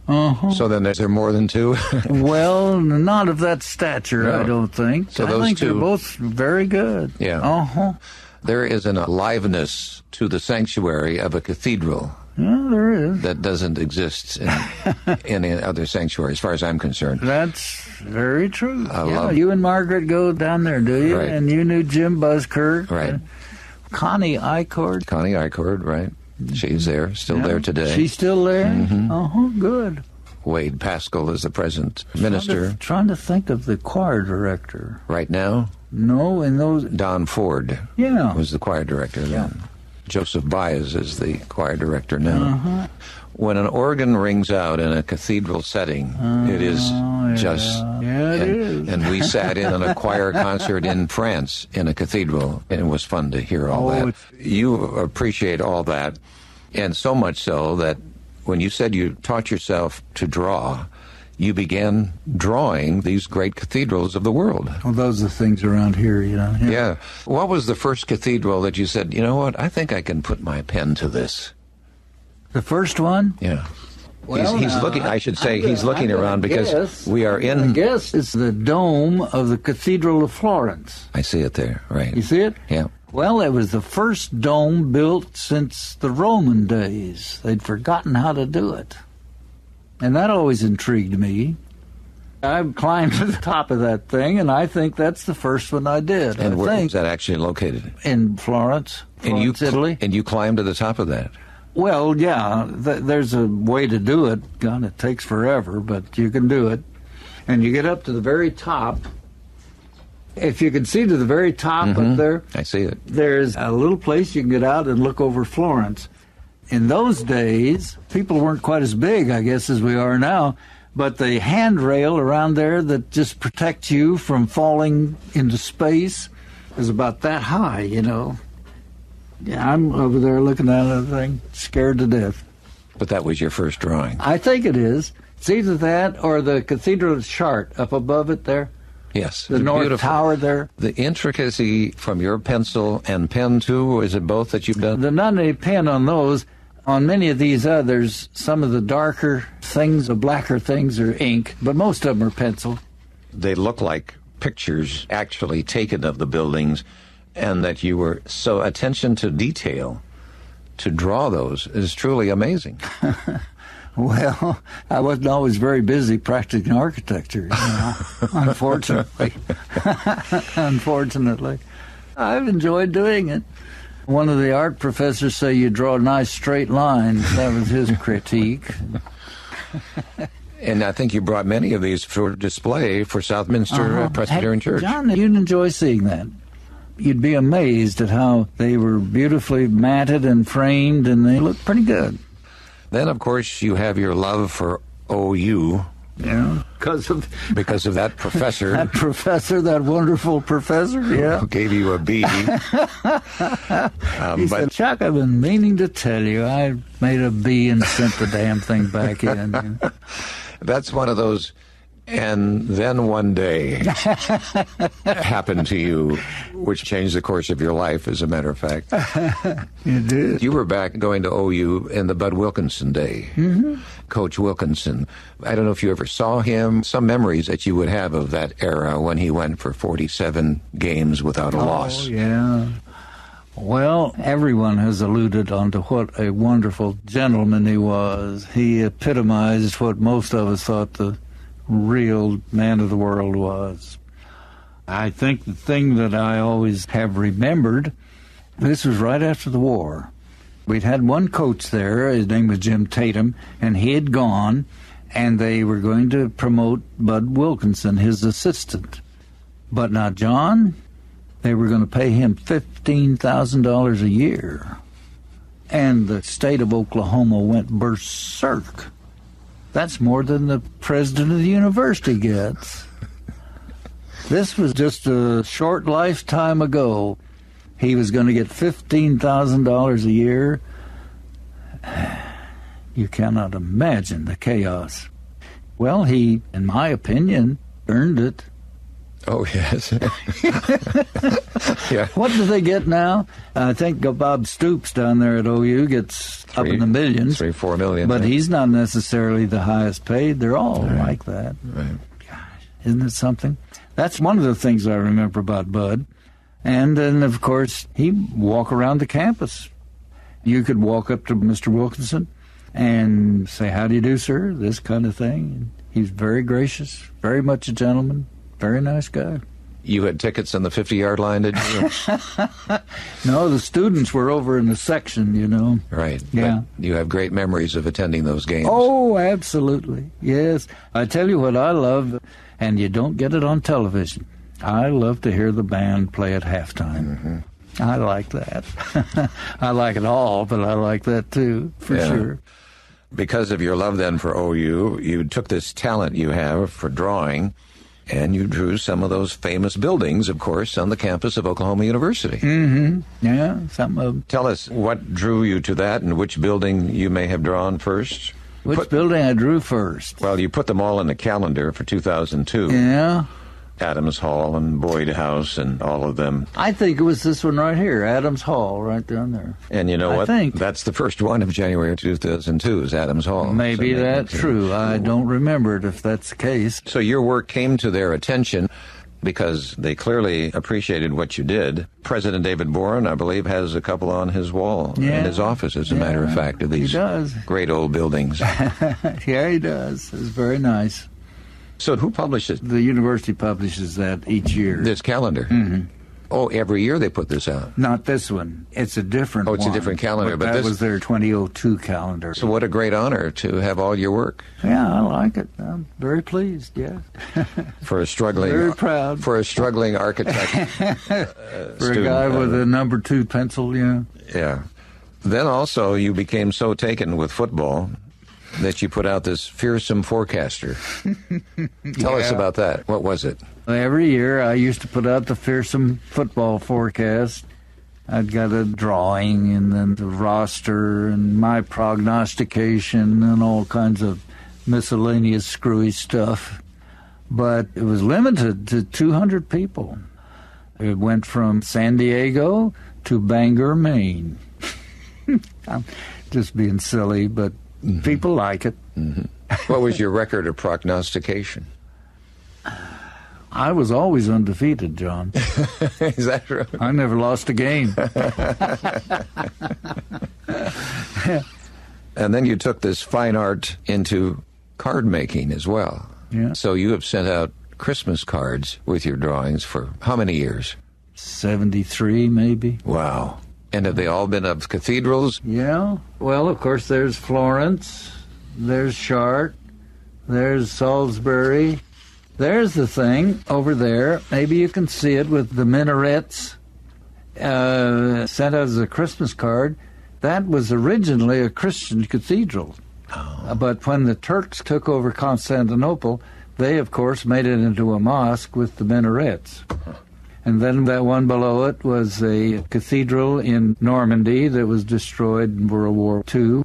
Okay. So then is there more than two? Well, not of that stature, No. I don't think. So I those think two- they're both very good. Yeah. There is an aliveness to the sanctuary of a cathedral Yeah, there is. that doesn't exist in any other sanctuary, as far as I'm concerned. That's very true. I love- You and Margaret go down there, do you? Right. And you knew Jim Buskirk. Right. Connie Icord. Connie Icord, right? She's there, still there today. She's still there? Good. Wade Pascal is the present minister. Trying to think of the choir director. Right now, No, in those... Don Ford Yeah. was the choir director then. Joseph Baez is the choir director now. When an organ rings out in a cathedral setting, it is just... Yeah, it is. And we sat in on a choir concert in France in a cathedral, and it was fun to hear all that. You appreciate all that, and so much so that when you said you taught yourself to draw, you began drawing these great cathedrals of the world. Well, those are things around here, you know. Yeah. What was the first cathedral that you said, you know what, I think I can put my pen to this? The first one? Yeah. Well, he's now, looking, I should say, he's looking around because we are I in... guess it's the dome of the Cathedral of Florence. I see it there, right. You see it? Yeah. Well, it was the first dome built since the Roman days. They'd forgotten how to do it. And that always intrigued me. I climbed to the top of that thing, and I think that's the first one I did. And I where think is that actually located? in Florence, Italy. And you climbed to the top of that? Well, yeah, there's a way to do it. God, it takes forever, but you can do it. And you get up to the very top. If you can see to the very top up there, I see it. there's a little place you can get out and look over Florence. In those days, people weren't quite as big, I guess, as we are now, But the handrail around there that just protects you from falling into space is about that high, you know. Yeah, I'm over there looking at the thing, scared to death. But that was your first drawing. I think it is. It's either that or the cathedral chart up above it there. Yes. The North beautiful. Tower there. The intricacy from your pencil and pen, too, is it both that you've done? The not any pen on those. On many of these others, some of the darker things, the blacker things are ink, but most of them are pencil. They look like pictures actually taken of the buildings, and that you were so attention to detail to draw those is truly amazing. Well, I wasn't always very busy practicing architecture, you know, unfortunately. Unfortunately. I've enjoyed doing it. One of the art professors say you draw nice straight lines. That was his critique. And I think you brought many of these for display for Southminster Presbyterian Church. John, you'd enjoy seeing that. You'd be amazed at how they were beautifully matted and framed, and they looked pretty good. Then, of course, you have your love for OU. Yeah, because of that professor. that wonderful professor, yeah. Who gave you a B. He said, Chuck, I've been meaning to tell you, I made a B and sent the damn thing back in. You know? That's one of those, and then one day happened to you, which changed the course of your life, as a matter of fact. It did. You were back going to OU in the Bud Wilkinson day. Mm-hmm. Coach Wilkinson. I don't know if you ever saw him. Some memories that you would have of that era when he went for 47 games without a loss. Oh, yeah. Well, everyone has alluded onto what a wonderful gentleman he was. He epitomized what most of us thought the real man of the world was. I think the thing that I always have remembered, this was right after the war. We'd had one coach there, his name was Jim Tatum, and he had gone, and they were going to promote Bud Wilkinson, his assistant. But now John, they were going to pay him $15,000 a year. And the state of Oklahoma went berserk. That's more than the president of the university gets. This was just a short lifetime ago. He was going to get $15,000 a year. You cannot imagine the chaos. Well, he, in my opinion, earned it. Oh, yes. Yeah. What do they get now? I think Bob Stoops down there at OU gets up in the millions. 3-4 million. But he's not necessarily the highest paid. They're all right. like that. Right. Gosh, isn't it something? That's one of the things I remember about Bud. And then, of course, he'd walk around the campus. You could walk up to Mr. Wilkinson and say, how do you do, sir? This kind of thing. He's very gracious, very much a gentleman, very nice guy. You had tickets on the 50-yard line, did you? No, the students were over in the section, you know. Right. Yeah. But you have great memories of attending those games. Oh, absolutely. Yes. I tell you what I love, and you don't get it on television. I love to hear the band play at halftime. Mm-hmm. I like that. I like it all, but I like that too, for sure. Because of your love then for OU, you took this talent you have for drawing, and you drew some of those famous buildings, of course, on the campus of Oklahoma University. Mm-hmm. Yeah, some of them. Tell us what drew you to that and which building you may have drawn first. Which building I drew first? Well, you put them all in the calendar for 2002. Yeah. Adams Hall and Boyd House and all of them. I think it was this one right here, Adams Hall, right down there. And you know what? That's the first one of January 2002 is Adams Hall. Maybe that's true. I don't remember it if that's the case. So your work came to their attention because they clearly appreciated what you did. President David Boren, I believe, has a couple on his wall in his office, as a matter of fact, of these great old buildings. Yeah, he does. It's very nice. So who publishes it? The university publishes that each year. This calendar? Mm-hmm. Oh, every year they put this out? Not this one. It's a different one. Oh, it's a different calendar. But that was their 2002 calendar. So what a great honor to have all your work. Yeah, I like it. I'm very pleased, yeah. For a struggling... Very proud. For a struggling architect. For a guy with a number 2 pencil, yeah. Yeah. Then also you became so taken with football that you put out this fearsome forecaster. Tell us about that. What was it? Every year I used to put out the fearsome football forecast. I'd got a drawing and then the roster and my prognostication and all kinds of miscellaneous screwy stuff. But it was limited to 200 people. It went from San Diego to Bangor, Maine. I'm just being silly, but people like it. What was your record of prognostication? I was always undefeated, John. Is that true? I never lost a game. And then you took this fine art into card making as well. Yeah. So you have sent out Christmas cards with your drawings for how many years? 73, maybe. Wow. And have they all been of cathedrals? Yeah. Well, of course, there's Florence, there's Chartres, there's Salisbury. There's the thing over there. Maybe you can see it with the minarets sent out as a Christmas card. That was originally a Christian cathedral. Oh. But when the Turks took over Constantinople, they, of course, made it into a mosque with the minarets. And then that one below it was a cathedral in Normandy that was destroyed in World War II.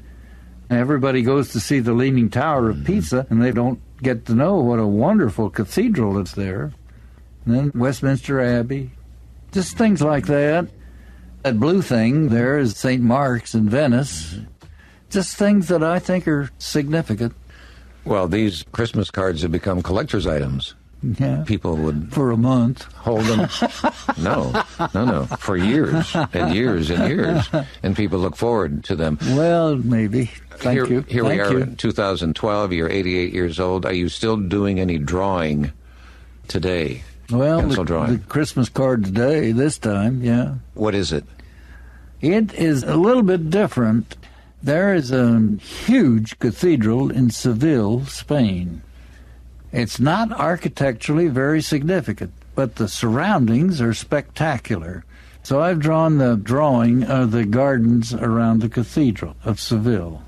Everybody goes to see the Leaning Tower of Pisa, and they don't get to know what a wonderful cathedral is there. And then Westminster Abbey, just things like that. That blue thing there is St. Mark's in Venice. Just things that I think are significant. Well, these Christmas cards have become collector's items. Yeah. People would... For a month. Hold them. No. For years and years and years. And people look forward to them. Well, maybe. Thank you. Here we are in 2012. You're 88 years old. Are you still doing any drawing today? Well, drawing? The Christmas card today, this time, yeah. What is it? It is a little bit different. There is a huge cathedral in Seville, Spain. It's not architecturally very significant, but the surroundings are spectacular. So I've drawn the drawing of the gardens around the Cathedral of Seville.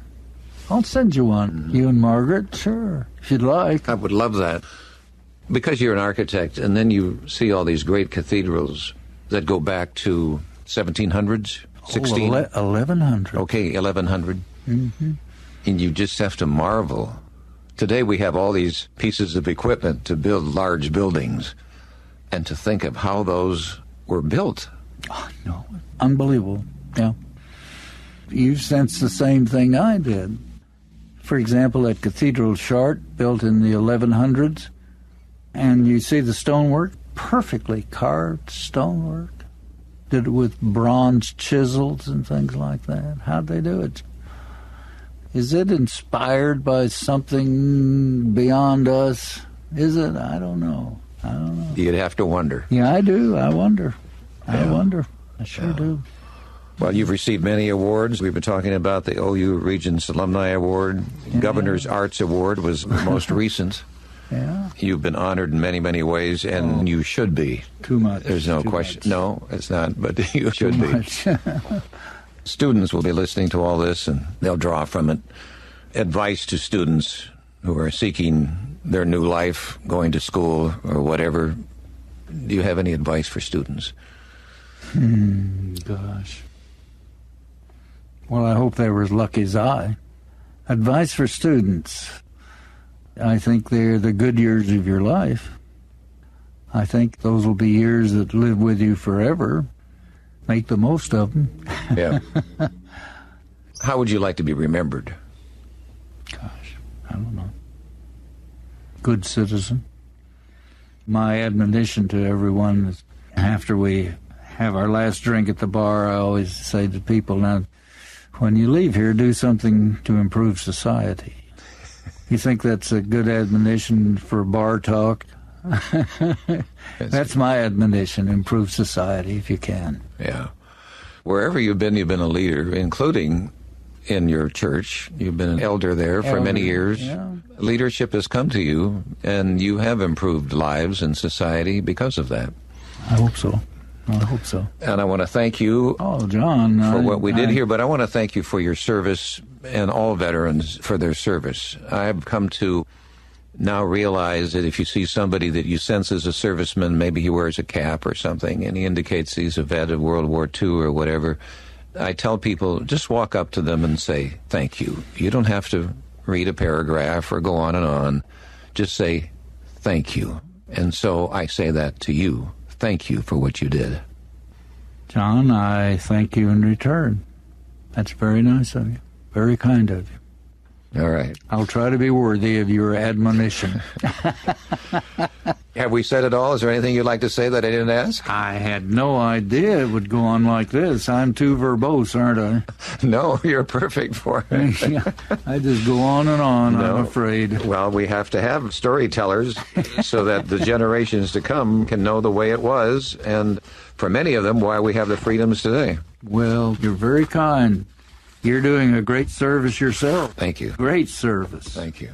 I'll send you one. You and Margaret? Sure, if you'd like. I would love that. Because you're an architect, and then you see all these great cathedrals that go back to 1700s, 16? 1100. Okay, 1100. Mm-hmm. And you just have to marvel. Today we have all these pieces of equipment to build large buildings, and to think of how those were built. Oh, no. Unbelievable. Yeah. You sensed the same thing I did. For example, at Cathedral Chartres, built in the 1100s, and you see the stonework, perfectly carved stonework. Did it with bronze chisels and things like that. How'd they do it? Is it inspired by something beyond us? Is it? I don't know. You'd have to wonder. Yeah, I do. I wonder. I sure do. Well, you've received many awards. We've been talking about the OU Regents Alumni Award. Yeah. Governor's Arts Award was the most recent. Yeah. You've been honored in many, many ways, and you should be. Too much. There's no question. Much. No, it's not, but you should Too be. Much. Students will be listening to all this, and they'll draw from it advice to students who are seeking their new life, going to school or whatever. Do you have any advice for students? Gosh. Well, I hope they were as lucky as I. Advice for students. I think they're the good years of your life. I think those will be years that live with you forever. Make the most of them. Yeah. How would you like to be remembered? Gosh, I don't know. Good citizen. My admonition to everyone is after we have our last drink at the bar, I always say to people, now, when you leave here, do something to improve society. You think that's a good admonition for bar talk? That's my admonition, improve society if you can. Yeah. Wherever you've been a leader, including in your church. You've been an elder there for many years. Yeah. Leadership has come to you, and you have improved lives and society because of that. I hope so. I hope so. And I want to thank you John, for what we did here, but I want to thank you for your service and all veterans for their service. I've come to now realize that if you see somebody that you sense is a serviceman, maybe he wears a cap or something, and he indicates he's a vet of World War II or whatever, I tell people, just walk up to them and say, thank you. You don't have to read a paragraph or go on and on. Just say, thank you. And so I say that to you. Thank you for what you did. John, I thank you in return. That's very nice of you. Very kind of you. All right. I'll try to be worthy of your admonition. Have we said it all? Is there anything you'd like to say that I didn't ask? I had no idea it would go on like this. I'm too verbose, aren't I? No, you're perfect for it. I just go on and on, No. I'm afraid. Well, we have to have storytellers so that the generations to come can know the way it was, and for many of them, why we have the freedoms today. Well, you're very kind. You're doing a great service yourself. Thank you. Great service. Thank you.